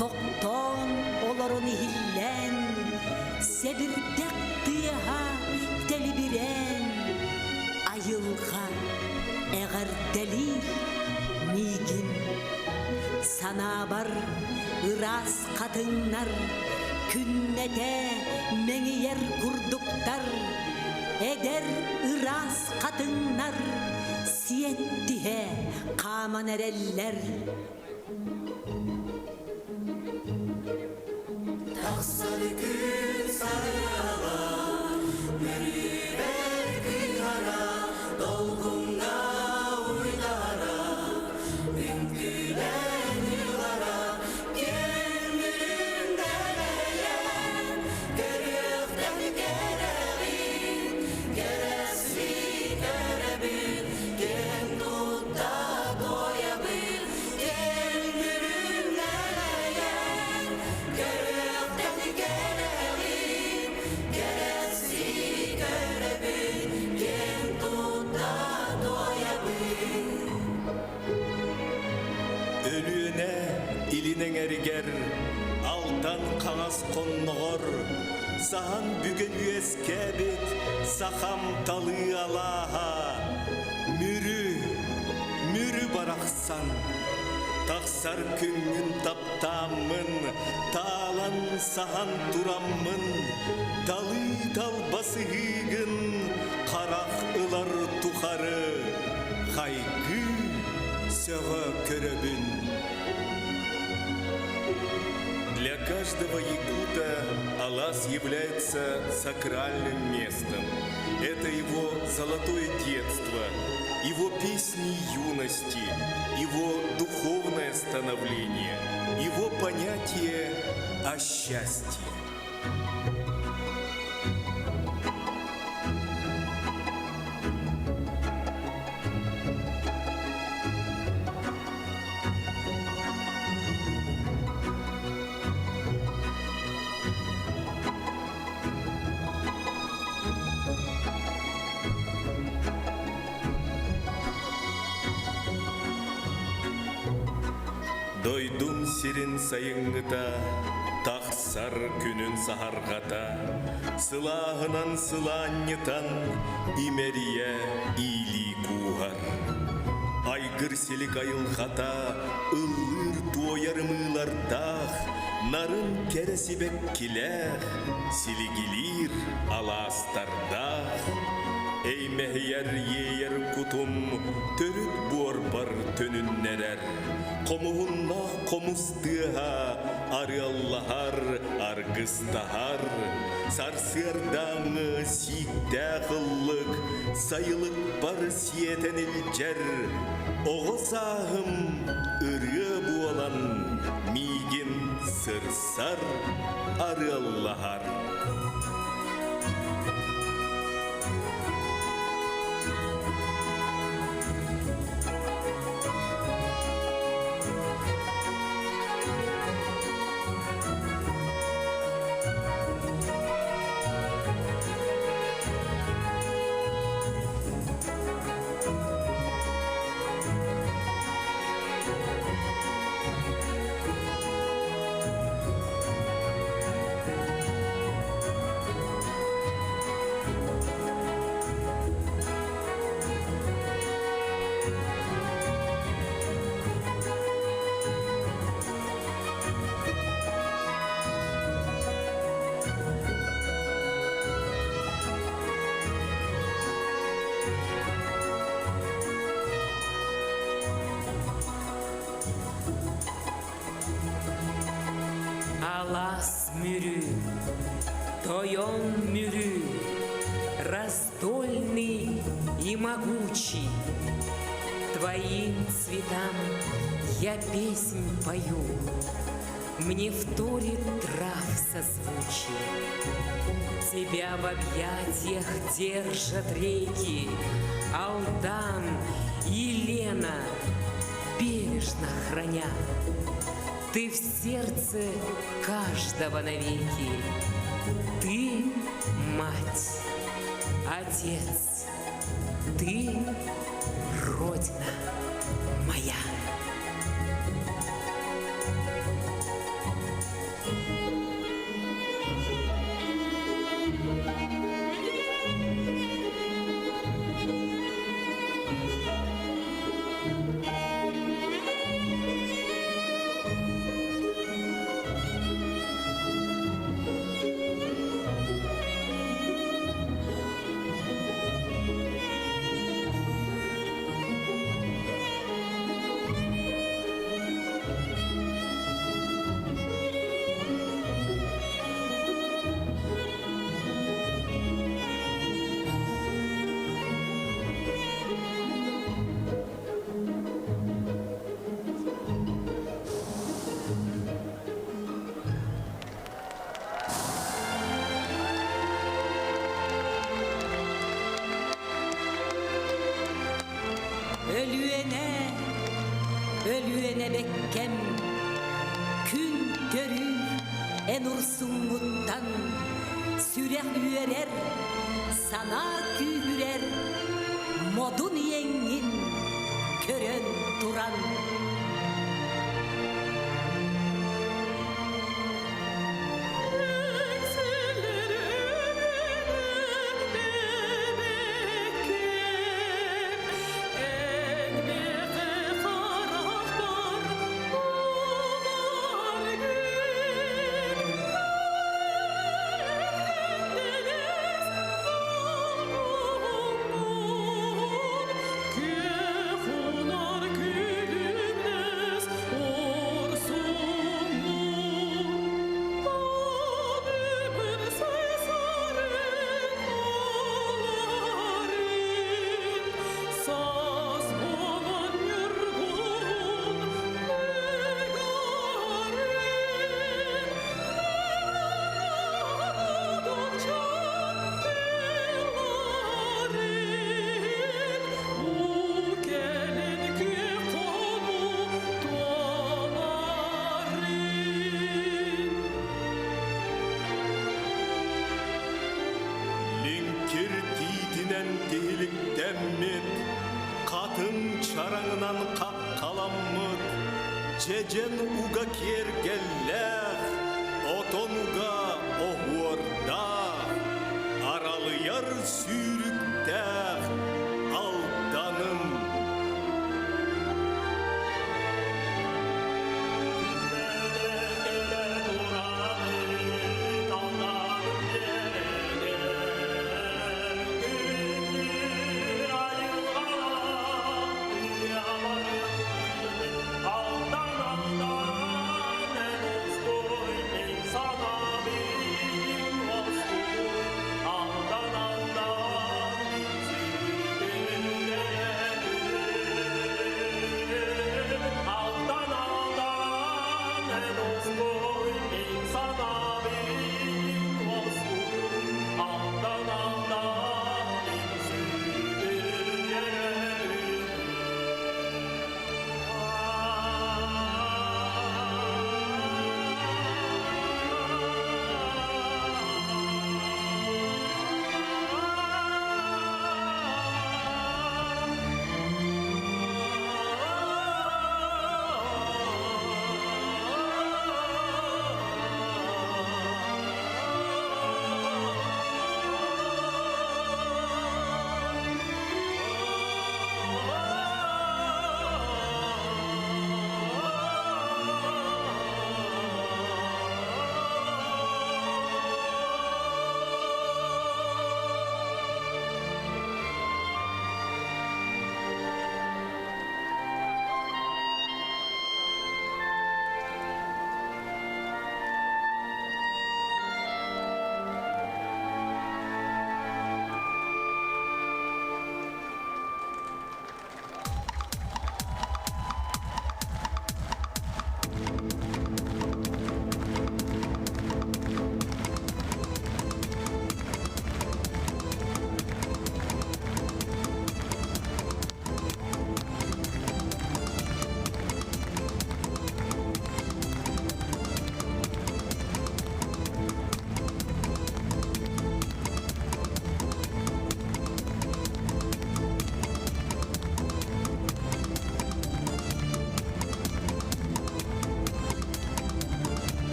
тоқтон оларын ихиллен, себірдәк тыяха тәлібірен, айылға әғарделир мигин. Сана бар ырас қатыңнар, күннете меңиер күрдуктар. Эдер ырас қатыңнар, сиеттіге қаман әреллер. Тақсар күн сарыяла, мүрібер күйара, долғыңа уйдара, мүмкілен юлара, келмірін дәләйен, көріқтен керәбін, керәсі көрәбін, кен тұтта тоябын, келмірін дәләйен, көріқтен керәбін, керәсі көрәбін, кен тұтта тоябын. Ölüne ilinen eriger, altan қаңас қоннығыр, сахан бүген үескәбет, сахам талы алаға. Мүрі барақсан, тақсар күңін таптамын, талан сахан турамын, талы талбасы ғығын, қарақ ылар тұқары, қайғы сәға көрәбін. Для каждого якута Алас является сакральным местом. Это его золотое детство, его песни юности, его духовное становление, его понятие о счастье. Дойдун сирин сайыңғыта, тақсар күнін сахарғата, сылағынан сыланнетан, имерия или куғар. Айгыр селік айылғата, ылыр туоярымылардақ, нарын кәресібек келәқ, селігілер аластардақ. Эй мәхияр ейер кутум, төрүт буар бар төнүннерер. Комуғынна комустыға, ары Аллахар, аргыстахар. Сарсырдаңы сикті қыллық, сайылық бар сиетеніл жер. Оғысағым үрі буалан, миген сырсар арыллахар. Алас мюрю, Тойон мюрю, раздольный и могучий. Твоим цветам я песнь пою, мне вторит трав созвучие. Тебя в объятиях держат реки, Алдан и Лена бережно храня. Ты в сердце каждого навеки. Ты мать, отец, ты Родина моя. Ölüene bekkem, gün görür en ursumuttan, sürek üyerer, sana gürer, modun yengin, kören duran. Çarağından kakkalanmıt, cecen uga kergellek, oton uga ohuorda, aralıyar sürüktek, aldanım. Sana bir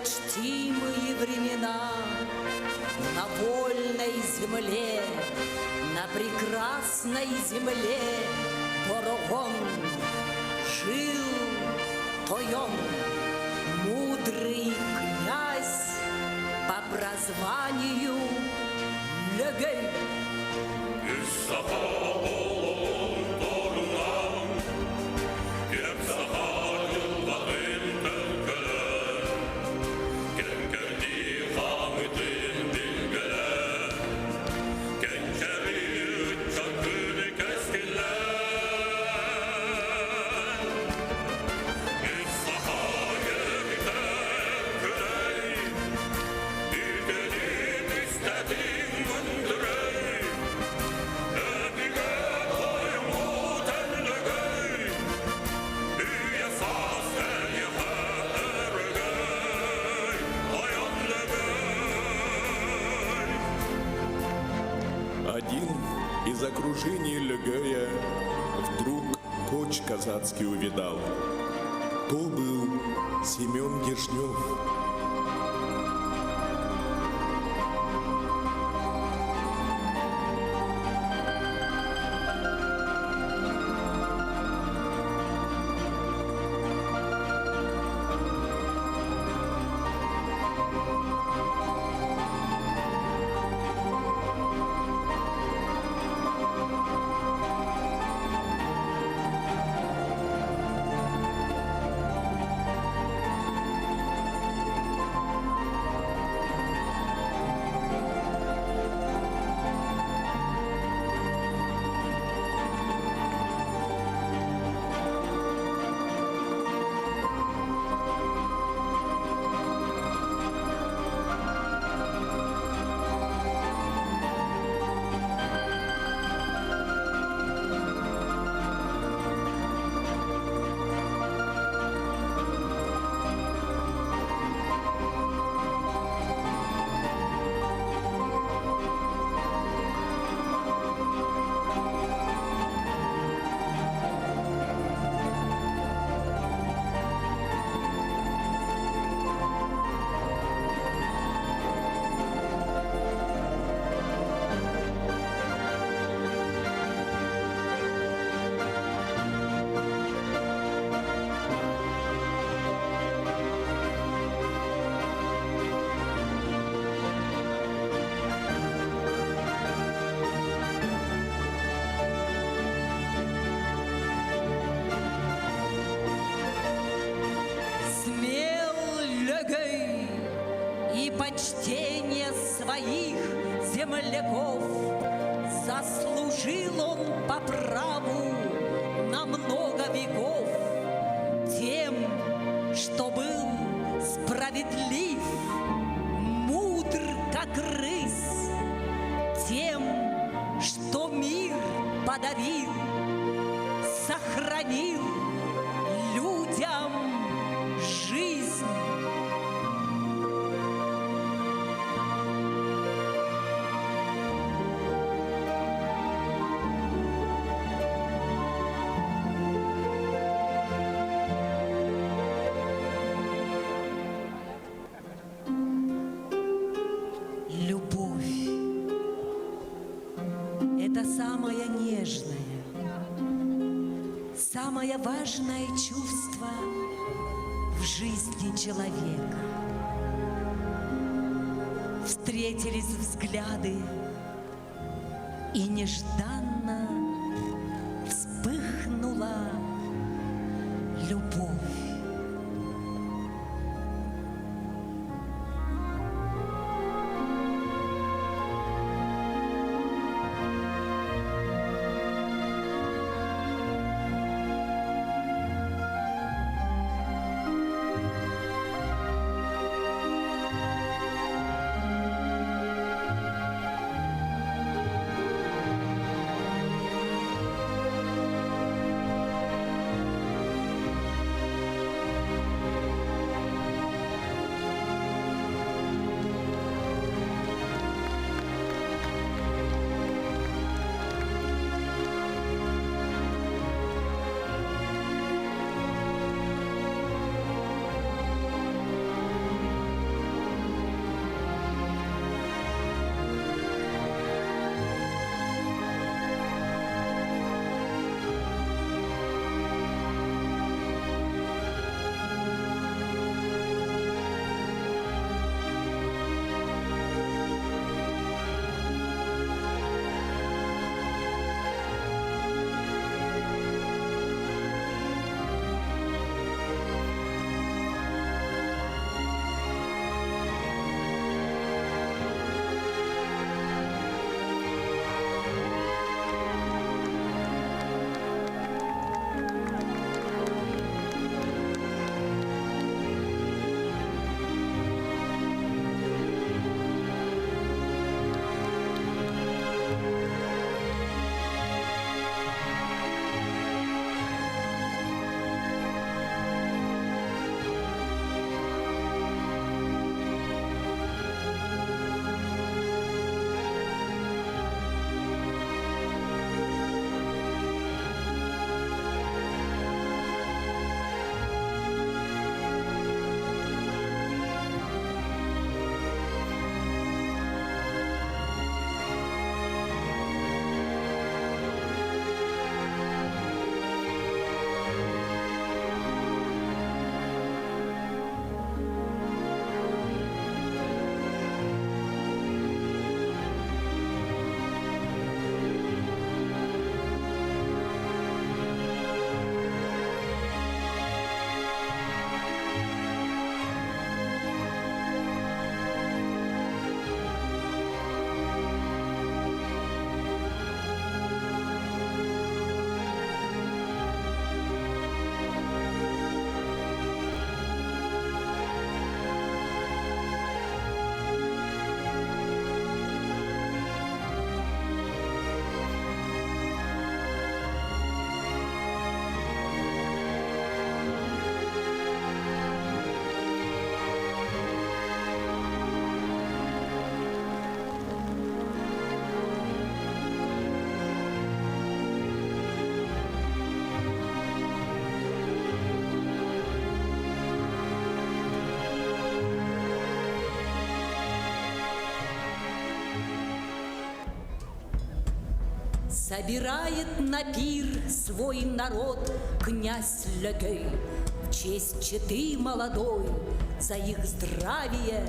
чтимые времена на вольной земле, на прекрасной земле Порогон жил Тойон, мудрый князь по прозванию Легей. Один из окружений Легея вдруг коч казацкий увидал. То был Семен Гершнев. Почтение своих земляков заслужил он по праву на много веков тем, что был справедлив, мудр, как рысь, тем, что мир подарил, сохранил людям жизнь. Самое нежное, самое важное чувство в жизни человека. Встретились взгляды, и нежданно вспыхнула любовь. Собирает на пир свой народ князь Легей в честь четы молодой за их здравие.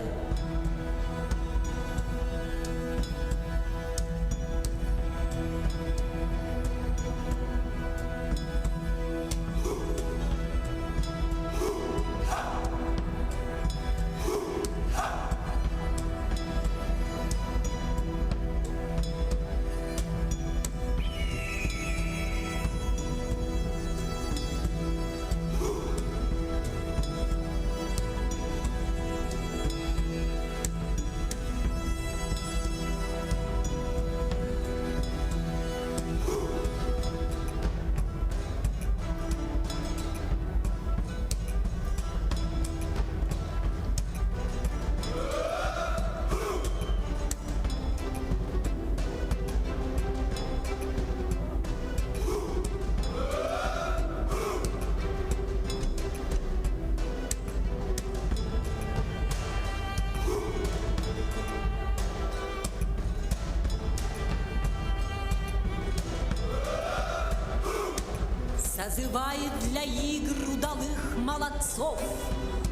Созывает для игр удалых молодцов,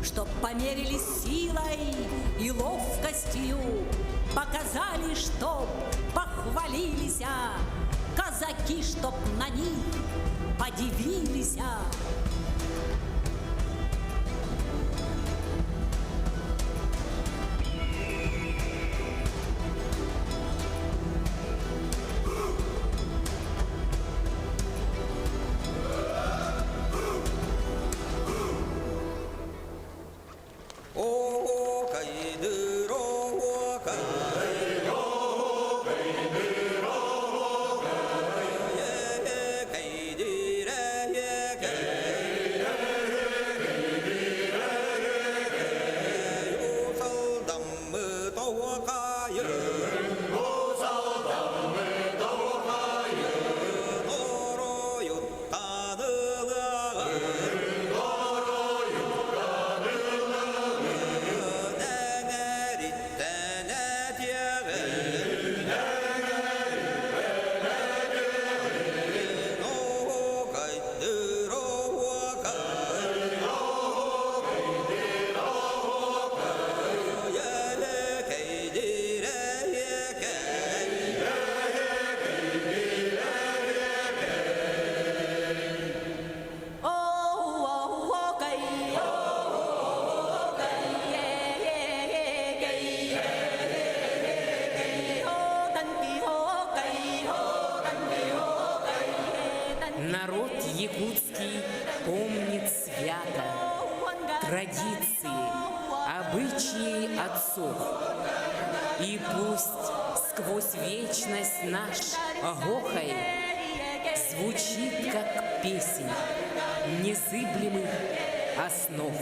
чтоб померились силой и ловкостью, показали, чтоб похвалились, казаки, чтоб на них подивились. Народ якутский помнит свято традиции, обычаи отцов. И пусть сквозь вечность наш гохает, звучит как песнь незыблемых основ.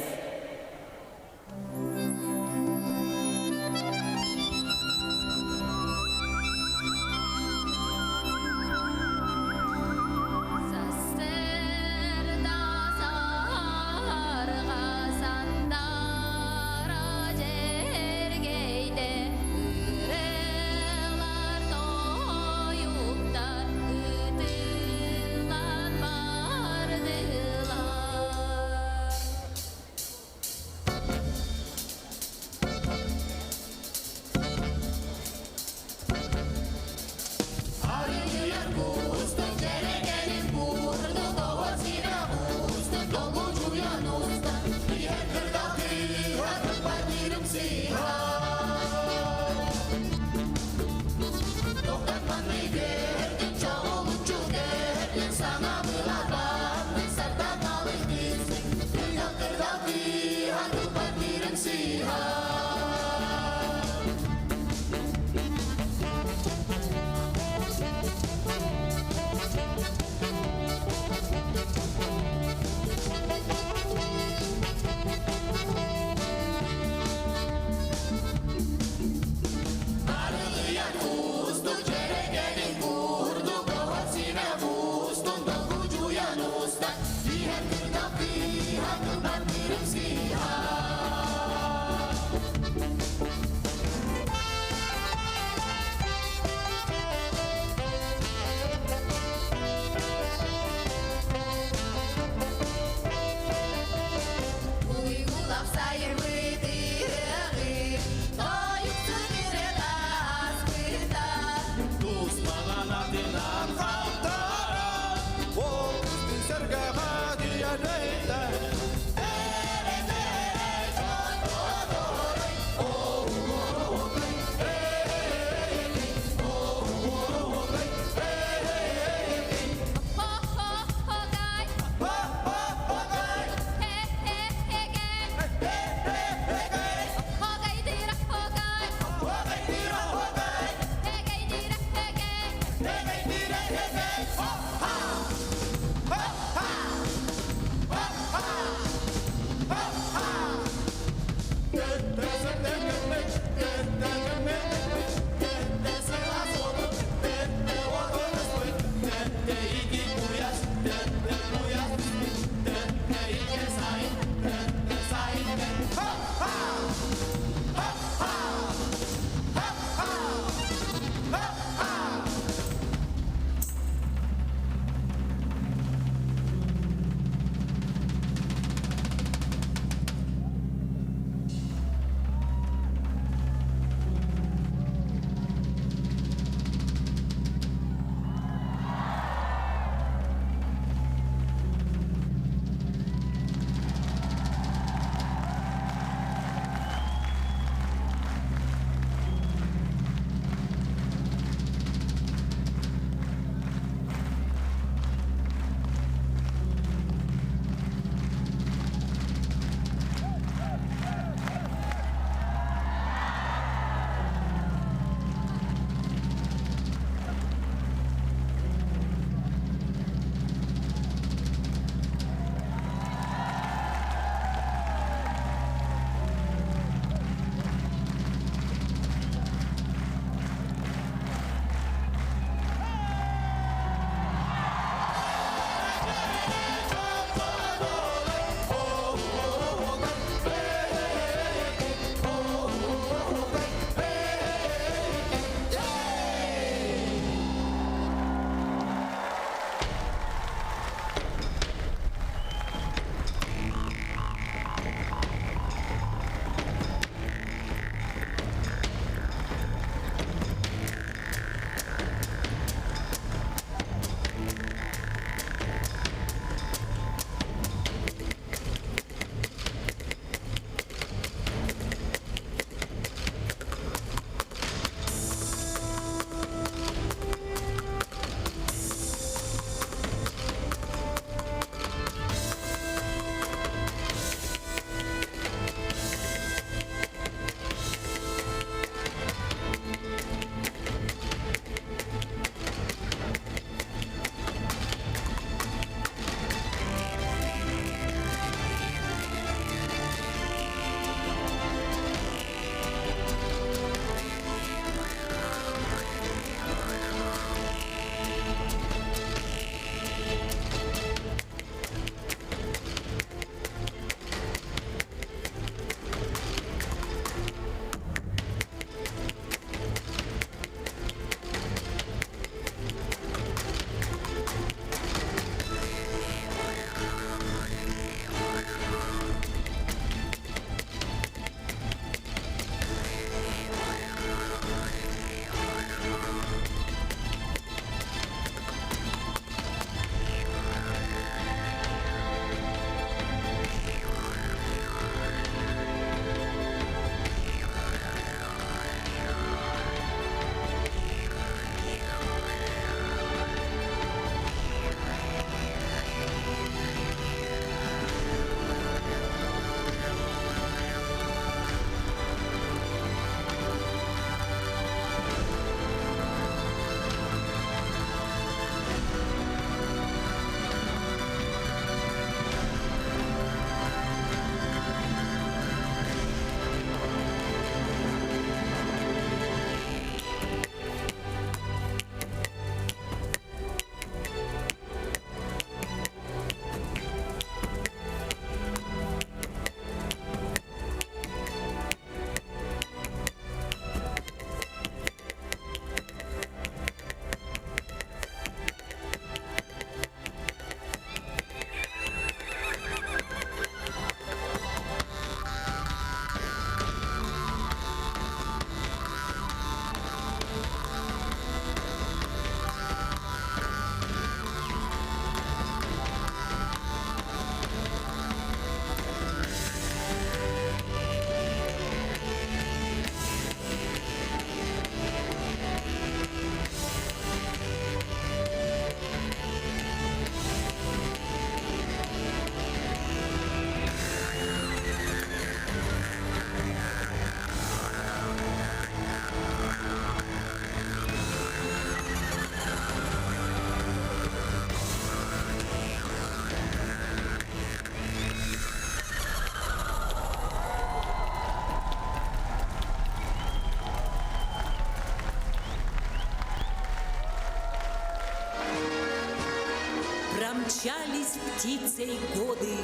Промчались птицей годы,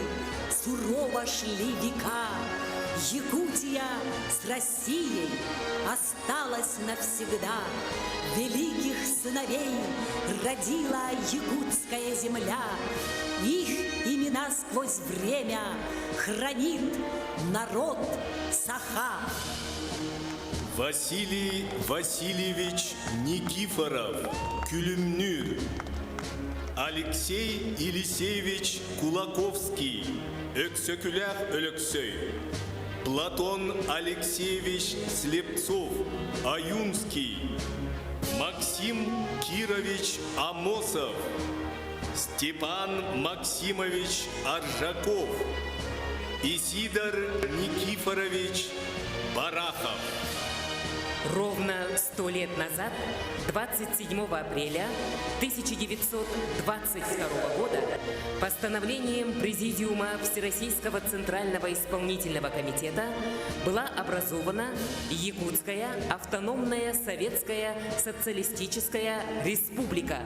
сурово шли века. Якутия с Россией осталась навсегда. Великих сыновей родила якутская земля. Их имена сквозь время хранит народ Саха. Василий Васильевич Никифоров, Күлүмнү. Алексей Елисеевич Кулаковский, Өксөкүлях Өлөксөй. Платон Алексеевич Слепцов, Аюнский. Максим Кирович Амосов, Степан Максимович Аржаков, Исидор Никифорович Барахов. Ровно 100 лет назад, 27 апреля 1922 года, постановлением Президиума Всероссийского Центрального исполнительного комитета была образована Якутская автономная советская социалистическая республика.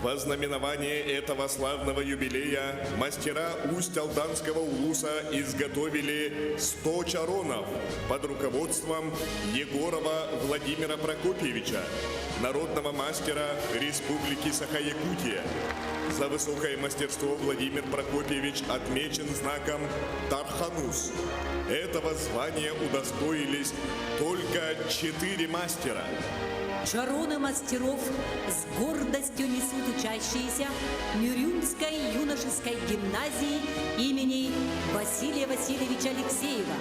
Во знаменование этого славного юбилея мастера Усть-Алданского улуса изготовили 100 чаронов под руководством Егорова Владимира Прокопьевича, народного мастера Республики Саха-Якутия. За высокое мастерство Владимир Прокопьевич отмечен знаком Тарханус. Этого звания удостоились только 4 мастера. Чароны мастеров с гордостью несут учащиеся Мюрюмской юношеской гимназии имени Василия Васильевича Алексеева,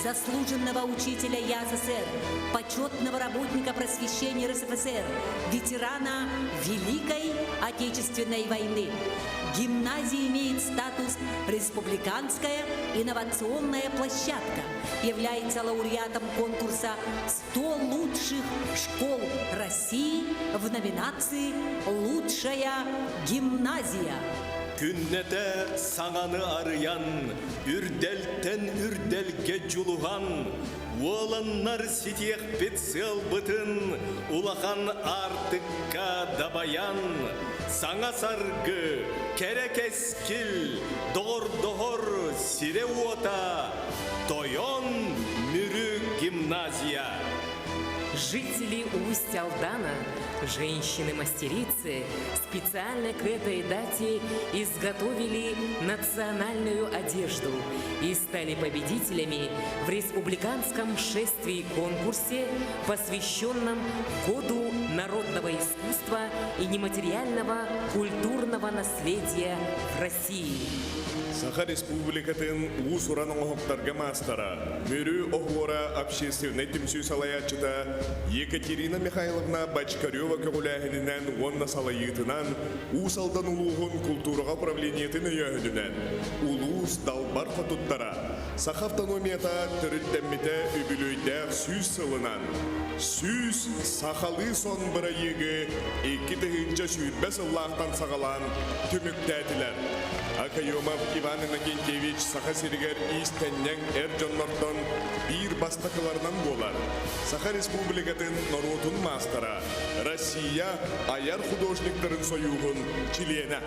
заслуженного учителя ЯССР, почетного работника просвещения РСФСР, ветерана Великой Отечественной войны. Гимназия имеет статус республиканская инновационная площадка, является лауреатом конкурса «100 лучших школ России» в номинации «Лучшая гимназия». Күннете саңаны арыян, үрдәлтен үрдәлге жулуған, Уоланнар ситех бетсел бытын, улахан артыкка дабаян, Саңа саргы, керек ескил, доғыр-доғыр сире уота, Тойон мүрі гимназия. Жители Усть-Алдана, женщины-мастерицы, специально к этой дате изготовили национальную одежду и стали победителями в республиканском шествии-конкурсе, посвященном Году народного искусства и нематериального культурного наследия в России. Саха Республикатын уус ураның оғықтарға мастара, мөрі оғуара общественный түмсүй салаятчыта Екатерина Михайловна Бачкарева көгіләхінінен онна салайытынан уус алдан улуғын культураға управлениетін өйәхінінен улуус далбар фатуттара Саха автономията түріттәмметі үбілөйдәк сүз сылынан Сүз сақалы сон бұра егі 2-тігінші сүйітбәс ұллақтан сағалан түміктәділер. Акайомов Иван Иннокентьевич Саха Сиригер истеннен Эрджоннортон бир бастакыларынан болар. Саха Республикатын народун мастера, Россия аяр художниктарын союғын члена.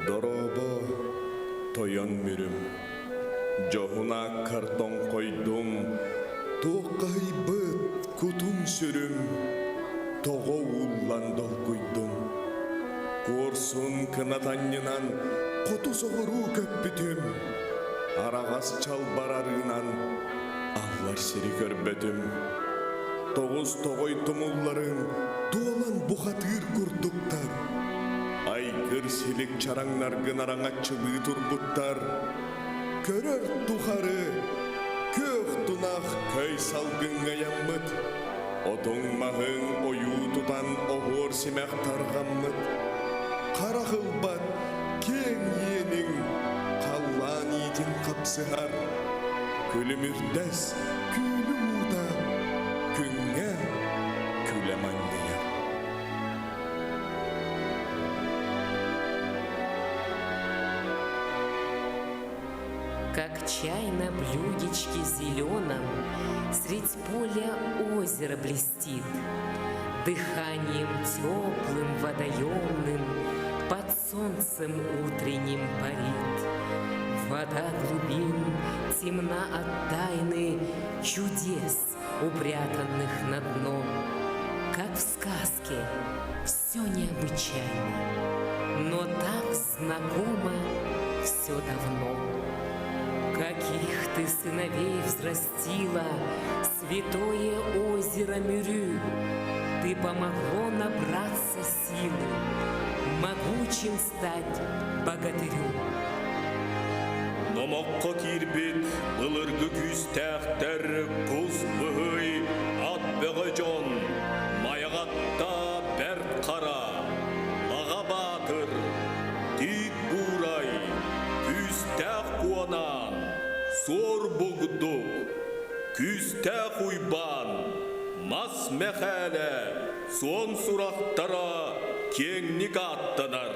Доробо тойон мүрім. Жоғына картон қойдым. Тоқай бұт күтім сүрім. Тоғы улландыл күйдім. Корсын кынатаннынан қоту соғыру көппітім. Арағас чалбарарынан аллар сері көрбетім. Тоғыз тоғой тұмылларын дуалан бұқатыр күрдіктар. Айкыр селік чараңнар гынараңа чылы тұрбыттар. Көрір тұхары, көк тұнақ көй салғын аяммыт. Отың мағын ойу тұтан оғыр семәқ тарғаммыт. Қара қылбат, кең енің, қаллан етін қапсығар. Күлімірдәс, күлі мұда, күнге күлеман дейір. Как чай на блюдечке зеленом средь поля озеро блестит, дыханием теплым, водоемным под солнцем утренним парит. Вода глубин темна от тайны чудес, упрятанных на дно. Как в сказке, все необычайно, но так знакомо все давно. Каких ты сыновей взрастила, святое озеро Мюрю, ты помогло набраться силы, могучим стать богатырю. Номаққа кирбет, ылырғы күстәқтер, күз бұғый, ат бұғы жон, маяғатта бәрт қара, лаға батыр, тик бұрай, күстәқ қуанан, сор бұғдық, күстәқ ұйбан, мас мәхәлі, сон сұрақтара кеңнік аттанар.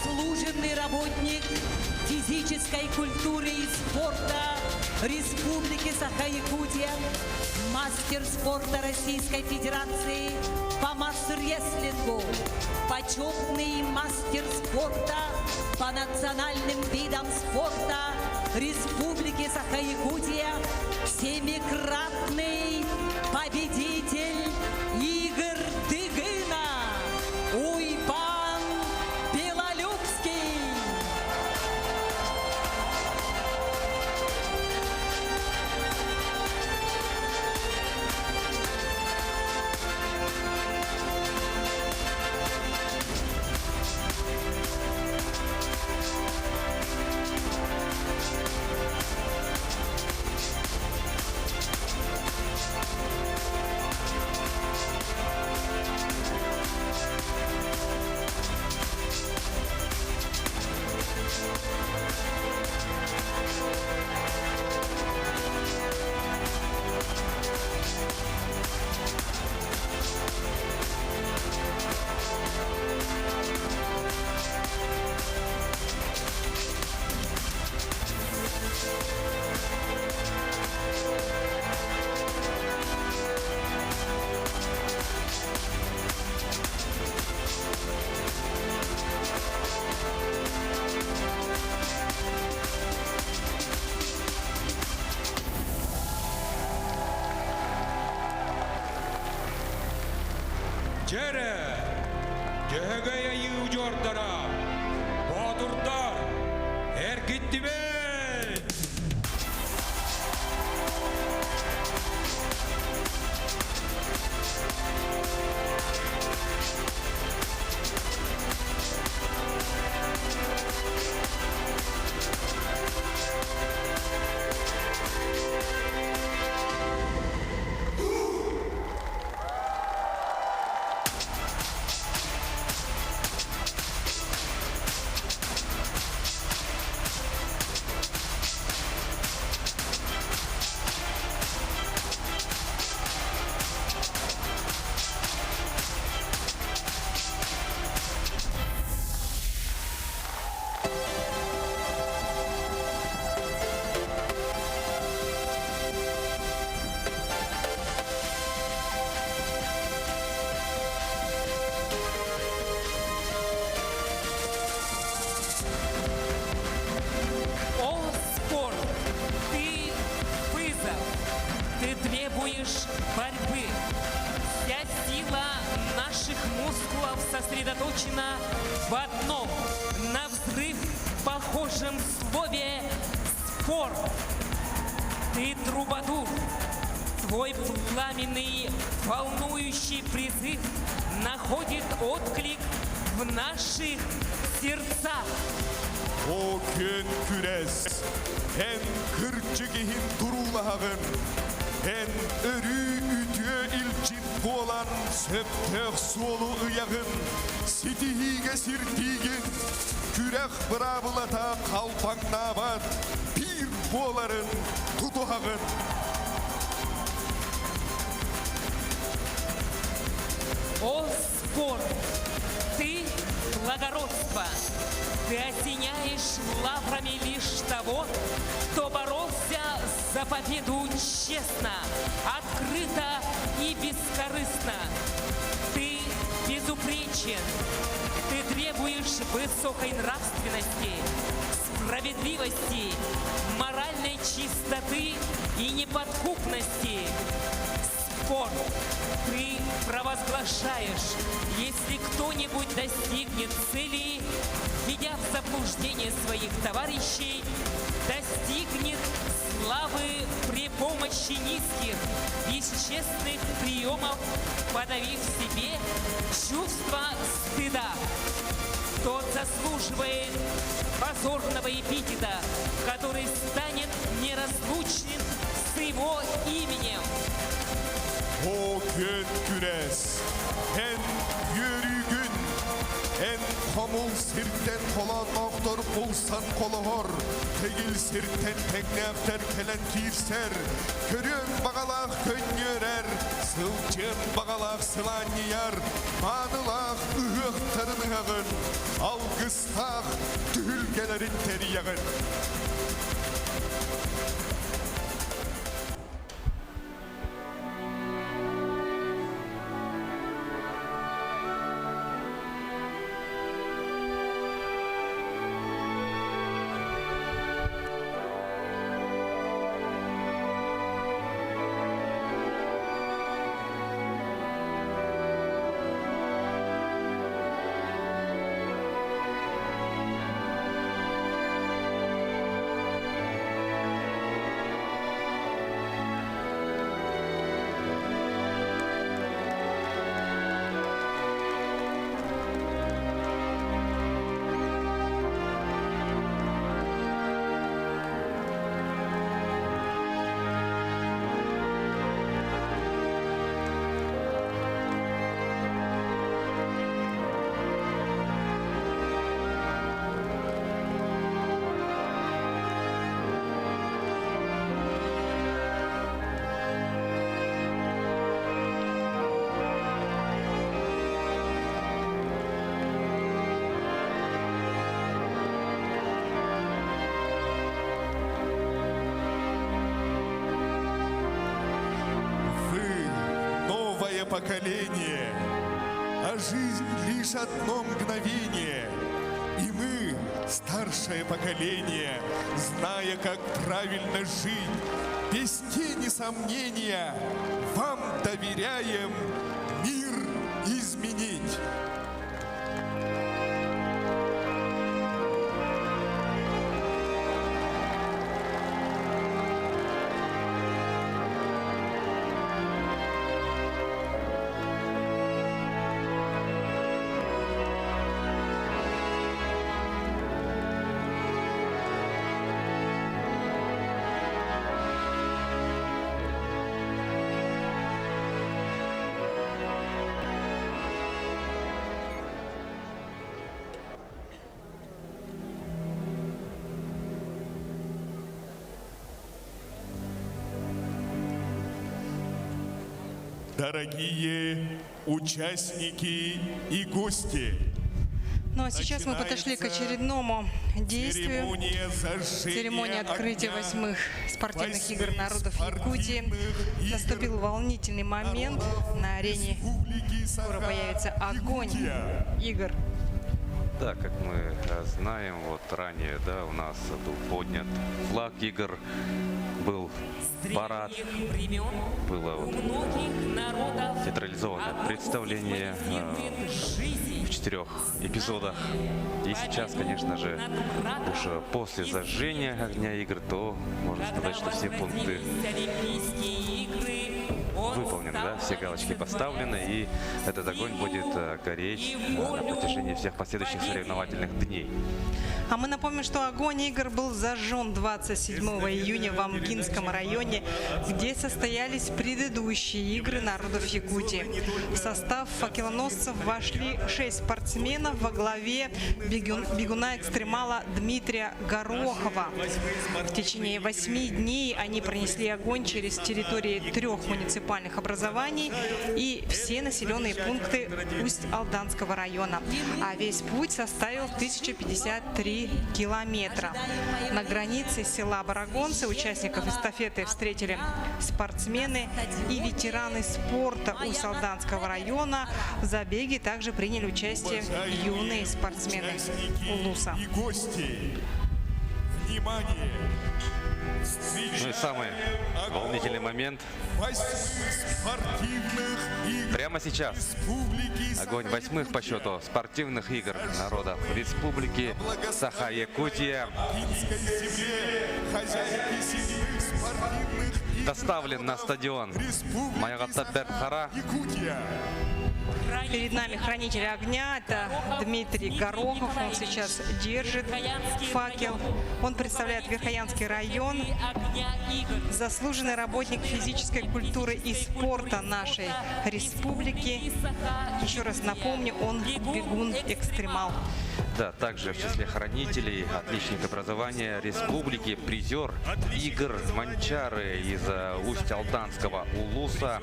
заслуженный работник физической культуры и спорта Республики Саха-Якутия, мастер спорта Российской Федерации по масс-рестлингу, почетный мастер спорта по национальным видам спорта Республики Саха-Якутия, семикратный победитель игр Дыгына Уйпан Белолюбский. Жере, жегая южордара, бодурдар, эргиттибе. борьбы. Вся сила наших мускулов сосредоточена в одном, на взрыв похожем слове «спорт». Ты трубадур. Твой пламенный, волнующий призыв находит отклик в наших сердцах. О кен күрес, эн кырчыгихин турулағын, эн өрі үтө илчит болан сөптөк солу ыяғын, ситихиге сиртиген, күрек бұрабылата қалпаңнабат, пир боларын тутуғын. О, спорт! Ты — благородство! Ты осеняешь лаврами лишь того, кто боролся за победу честно, открыто и бескорыстно. Ты безупречен. Ты требуешь высокой нравственности, справедливости, моральной чистоты и неподкупности. Спорт. Ты провозглашаешь, если кто-нибудь достигнет цели, введя в заблуждение своих товарищей, достигнет славы при помощи низких, бесчестных приемов, подавив в себе чувство стыда. Тот заслуживает позорного эпитета, который станет неразлучным с его именем. O ken küres, en yürügün, en komul sirtten kolan noktor bulsan kolahor, tegil sirtten teknefter kelen kirser, körün bağalak könyerer, sılçın bağalak sılan yiyar, manılak ühük tırnığın, al кыстақ түлгелерін терияғын. Поколение, а жизнь лишь одно мгновение. И мы, старшее поколение, зная, как правильно жить, без тени сомнения, вам доверяем мир изменить. Дорогие участники и гости, Ну а сейчас мы подошли к очередному действию. Церемония открытия 8-х спортивных игр народов Якутии. Наступил волнительный момент. На арене скоро появится огонь игр. Да, как мы знаем, вот ранее, да, у нас был поднят флаг игр, был парад, было вот театрализованное представление в 4 эпизодах. И сейчас, конечно же, уж после зажжения огня игр, то можно сказать, что все пункты выполнены, да, все галочки поставлены, и этот огонь будет гореть на протяжении всех последующих соревновательных дней. А мы напомним, что огонь игр был зажжен 27 июня в Амгинском районе, где состоялись предыдущие игры народов Якутии. В состав факелоносцев вошли 6 спортсменов во главе бегуна-экстремала Дмитрия Горохова. В течение 8 дней они пронесли огонь через территории 3 муниципальных образований и все населенные пункты Усть-Алданского района. А весь путь составил 1053 километра. На границе села Барагонцы участников эстафеты встретили спортсмены и ветераны спорта Усть-Алданского района. В забеге также приняли участие юные спортсмены Улуса. Ну и самый волнительный момент. Прямо сейчас огонь 8-х по счету спортивных игр народов Республики Саха-Якутия доставлен на стадион Майгатта-Бердхара. Перед нами хранитель огня, это Дмитрий Горохов, он сейчас держит факел. Он представляет Верхоянский район, заслуженный работник физической культуры и спорта нашей республики. Еще раз напомню, он бегун-экстремал. Да, также в числе хранителей отличник образования республики, призер игр Манчары из Усть-Алданского Улуса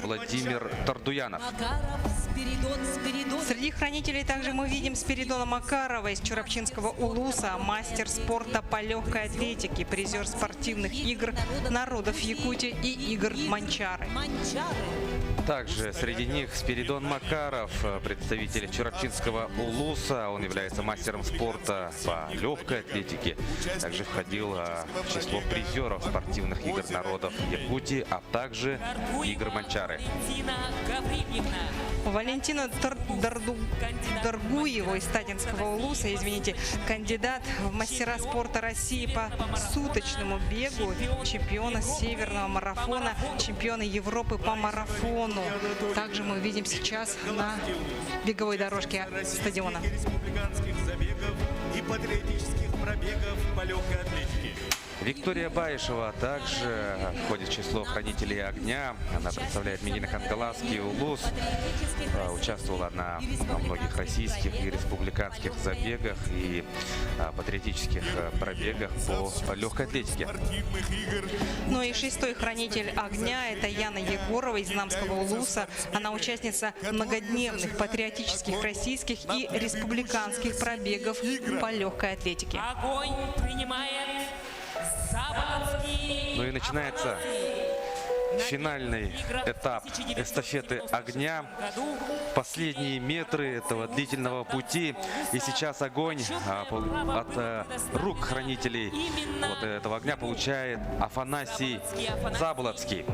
Владимир Тордуянов. Среди Среди хранителей также мы видим Спиридона Макарова из Чурапчинского улуса, мастер спорта по легкой атлетике, призер спортивных игр народов Якутии и игр Манчары. Также среди них Спиридон Макаров, представитель Чурапчинского улуса. Он является мастером спорта по легкой атлетике. Также входил в число призеров спортивных игр народов Якутии, а также игр Манчары. Валентина Даргуева из Татинского улуса, кандидат в мастера спорта России по суточному бегу, чемпиона северного марафона, чемпиона Европы по марафону. Также мы видим сейчас на беговой дорожке стадиона. Республиканских забегов и патриотических пробегов по легкой атлетике. Виктория Баишева также входит в число хранителей огня. Она представляет Минино-Хангаласский улус. Участвовала на многих российских и республиканских забегах и патриотических пробегах по легкой атлетике. Ну и шестой хранитель огня – это Яна Егорова из Знамского улуса. Она участница многодневных патриотических российских и республиканских пробегов по легкой атлетике. Огонь принимает Заболотский. Ну и начинается финальный этап эстафеты огня. Последние метры этого длительного пути. И сейчас огонь от рук хранителей вот этого огня получает Афанасий Заболотский.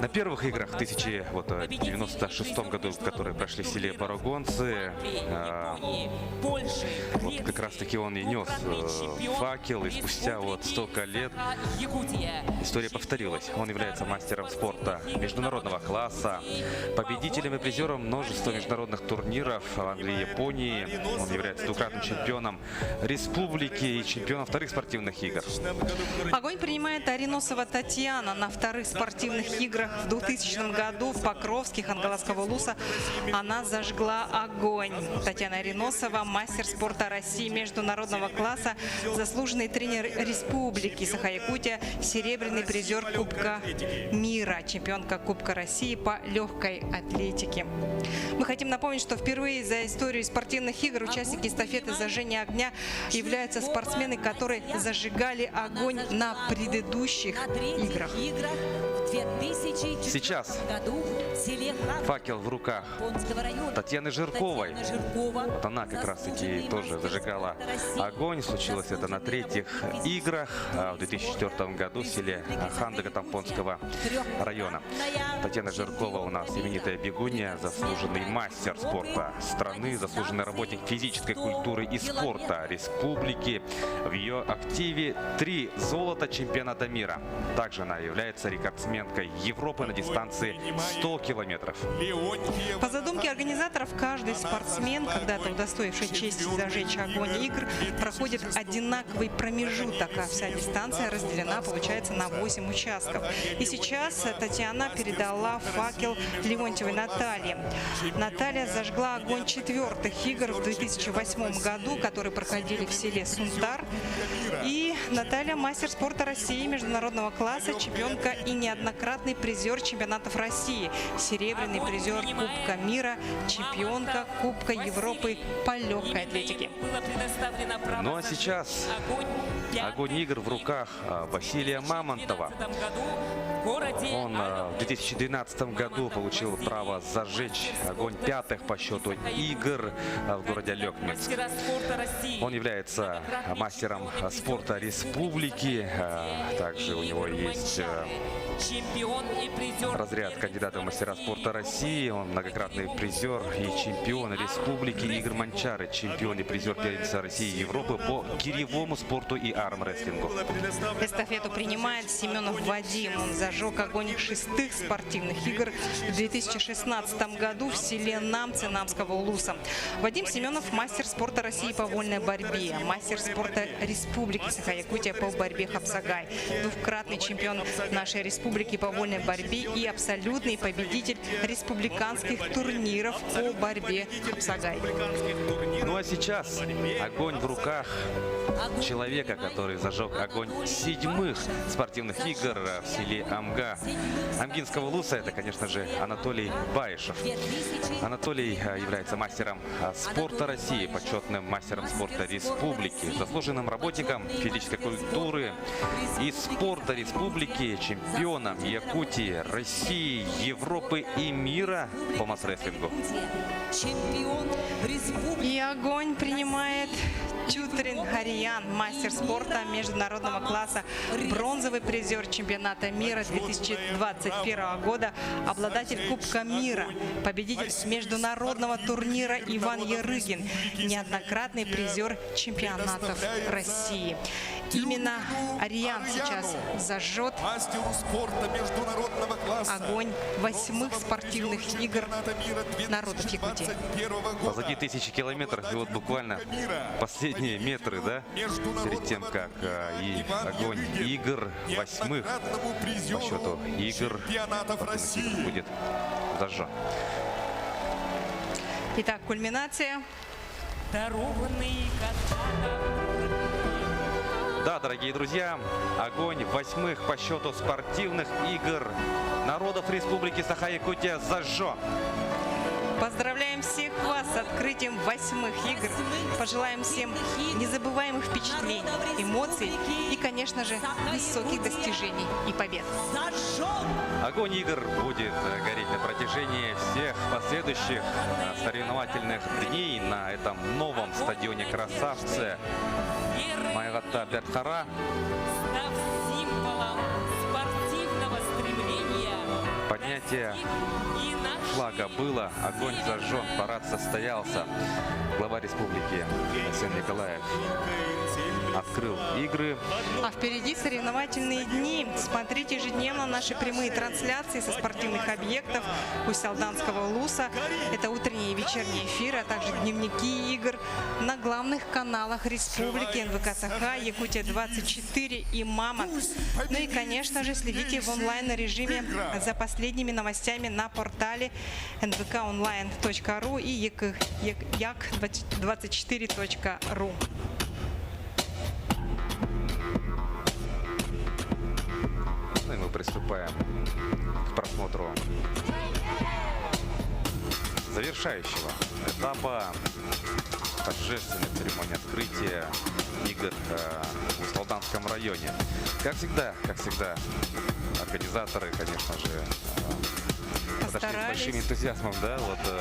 На первых играх в 1996 году, которые прошли в селе Барагонцы, вот как раз таки он и нес факел. И спустя вот столько лет история повторилась. Он является мастером спорта международного класса, победителем и призером множества международных турниров в Англии и Японии. Он является двукратным чемпионом республики и чемпионом вторых спортивных игр. Огонь принимает Ариносова Татьяна на вторых спортивных играх в 2000 году в Покровске Хангаласского улуса. Она зажгла огонь. Татьяна Ариносова, мастер спорта России международного класса, заслуженный тренер республики Саха-Якутия, серебряный призер Кубка мира, чемпионка Кубка России по легкой атлетике. Мы хотим напомнить, что впервые за историю спортивных игр участники эстафеты зажжения огня являются спортсмены, которые зажигали огонь на предыдущих играх. Сейчас факел в руках Татьяны Жирковой. Вот она как раз таки тоже зажигала огонь. Случилось это на третьих играх в 2004 году в селе Хандага-Тампонского района. Татьяна Жиркова у нас именитая бегунья, заслуженный мастер спорта страны, заслуженный работник физической культуры и спорта республики. В ее активе 3 золота чемпионата мира. Также она является рекордсменкой Европы на дистанции 100 километров. По задумке организаторов, каждый спортсмен, когда-то удостоивший чести зажечь огонь игр, проходит одинаковый промежуток, а вся дистанция разделена, получается, на 8 участков. И сейчас Татьяна передала факел Леонтьевой Наталье. Наталья зажгла огонь 4-х игр в 2008 году, которые проходили в селе Сунтар. И Наталья мастер спорта России международного класса, чемпионка и неоднократный призер чемпионатов России, серебряный призер Кубка мира, чемпионка Кубка Европы по легкой атлетике. Ну а сейчас огонь игр в руках Василия Мамонтова. Он в 2012 году получил право зажечь огонь 5-х по счету игр в городе Лёкминск. Он является мастером спорта республики. Также у него есть разряд кандидата в мастера спорта России. Он многократный призер и чемпион республики игр Манчары, чемпион и призер первенства России и Европы по киревому спорту и армрестлингу. Эстафету принимает Семенов Вадим. Он зажег огонь 6-х спортивных игр в 2016 году в селе Намцы Намского улуса. Вадим Семенов – мастер спорта России по вольной борьбе, мастер спорта Республики Саха-Якутия по борьбе Хапсагай, двукратный чемпион нашей республики по вольной борьбе и абсолютный победитель победитель республиканских турниров по борьбе Хапсагай. Ну а сейчас огонь в руках человека, который зажег огонь 7-х спортивных игр в селе Амга Амгинского улуса. Это, конечно же, Анатолий Баишев. Анатолий является мастером спорта России, почетным мастером спорта республики, заслуженным работником физической культуры и спорта республики, чемпионом Якутии, России, Европы и мира по масс-рестлингу. И огонь принимает Чутрин Хариян, мастер спорта международного класса, бронзовый призер чемпионата мира 2021 года, обладатель Кубка мира, победитель международного турнира Иван Ярыгин, неоднократный призер чемпионатов России. Именно Ариян сейчас зажжет огонь 8-х спортивных игр народов Якутии. Позади 1000 километров, и вот буквально последние метры, да, перед тем, как и огонь игр 8-х по счету игр будет зажжен. Итак, кульминация. Да, дорогие друзья, огонь 8-х по счету спортивных игр народов Республики Саха-Якутия зажжен. Поздравляем всех вас с открытием 8-х игр. Пожелаем всем незабываемых впечатлений, эмоций и, конечно же, высоких достижений и побед. Огонь игр будет гореть на протяжении всех последующих соревновательных дней на этом новом стадионе «Красавцы» Майгатта Бертхара. Став символом спортивного стремления, Поднятие флага было, огонь зажжен, парад состоялся. Глава республики Арсений Николаев открыл игры. А впереди соревновательные дни. Смотрите ежедневно наши прямые трансляции со спортивных объектов Усть-Алданского улуса. Это утренние и вечерние эфиры, а также дневники игр на главных каналах республики НВК Саха, Якутия 24 и Мамонт. Ну и, конечно же, следите в онлайн-режиме за последними новостями на портале nvkonline.ru и як24.ru. Ну и мы приступаем к просмотру завершающего этапа торжественной церемонии открытия игр в Усть-Алданском районе. Как всегда, организаторы, конечно же, подошли с большим энтузиазмом, да?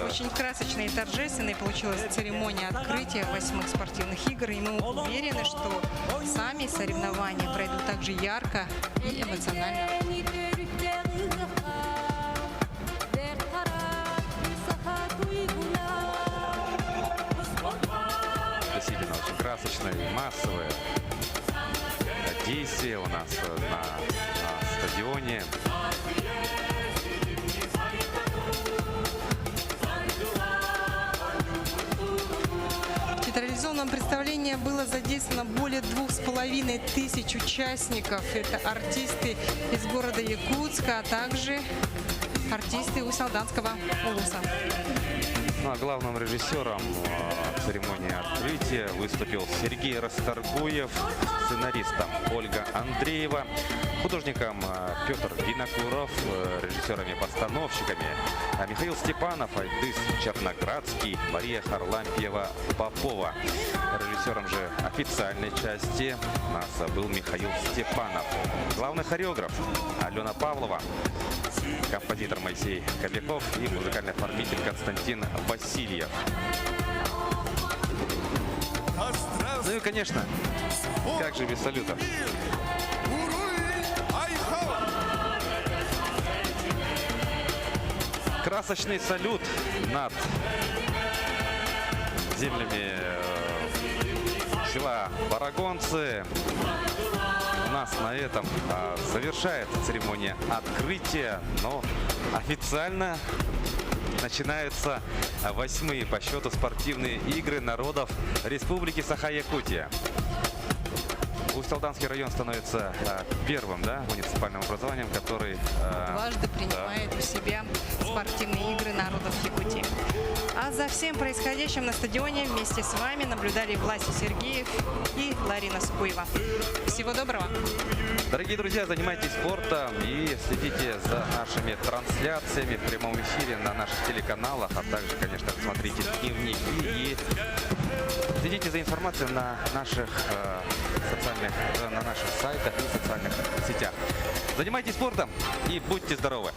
Очень красочная и торжественная получилась церемония открытия 8-х спортивных игр. И мы уверены, что сами соревнования пройдут также ярко и эмоционально. Действительно очень красочное и массовое действие у нас на стадионе. В театрализованном представлении было задействовано более 2500 участников. Это артисты из города Якутска, а также артисты Усть-Алданского улуса. Ну а главным режиссером церемонии открытия выступил Сергей Расторгуев, сценаристом Ольга Андреева, художником Петр Винокуров, режиссерами-постановщиками Михаил Степанов, Айдыс Черноградский, Мария Харлампьева-Попова. Режиссером же официальной части у нас был Михаил Степанов. Главный хореограф Алена Павлова, композитор Моисей Кобяков и музыкальный оформитель Константин Васильев. Ну и, конечно, как же без салютов. Красочный салют над землями села Барагонцы. У нас на этом завершается церемония открытия, но официально начинаются 8-е по счету спортивные игры народов Республики Саха-Якутия. Усть-Алданский район становится первым, да, муниципальным образованием, который Дважды принимает у себя спортивные игры народов Якутии. А за всем происходящим на стадионе вместе с вами наблюдали Власий Сергеев и Ларина Скуева. Всего доброго! Дорогие друзья, занимайтесь спортом и следите за нашими трансляциями в прямом эфире на наших телеканалах, а также, конечно, смотрите дневники и следите за информацией на наших сайтах и социальных сетях. Занимайтесь спортом и будьте здоровы!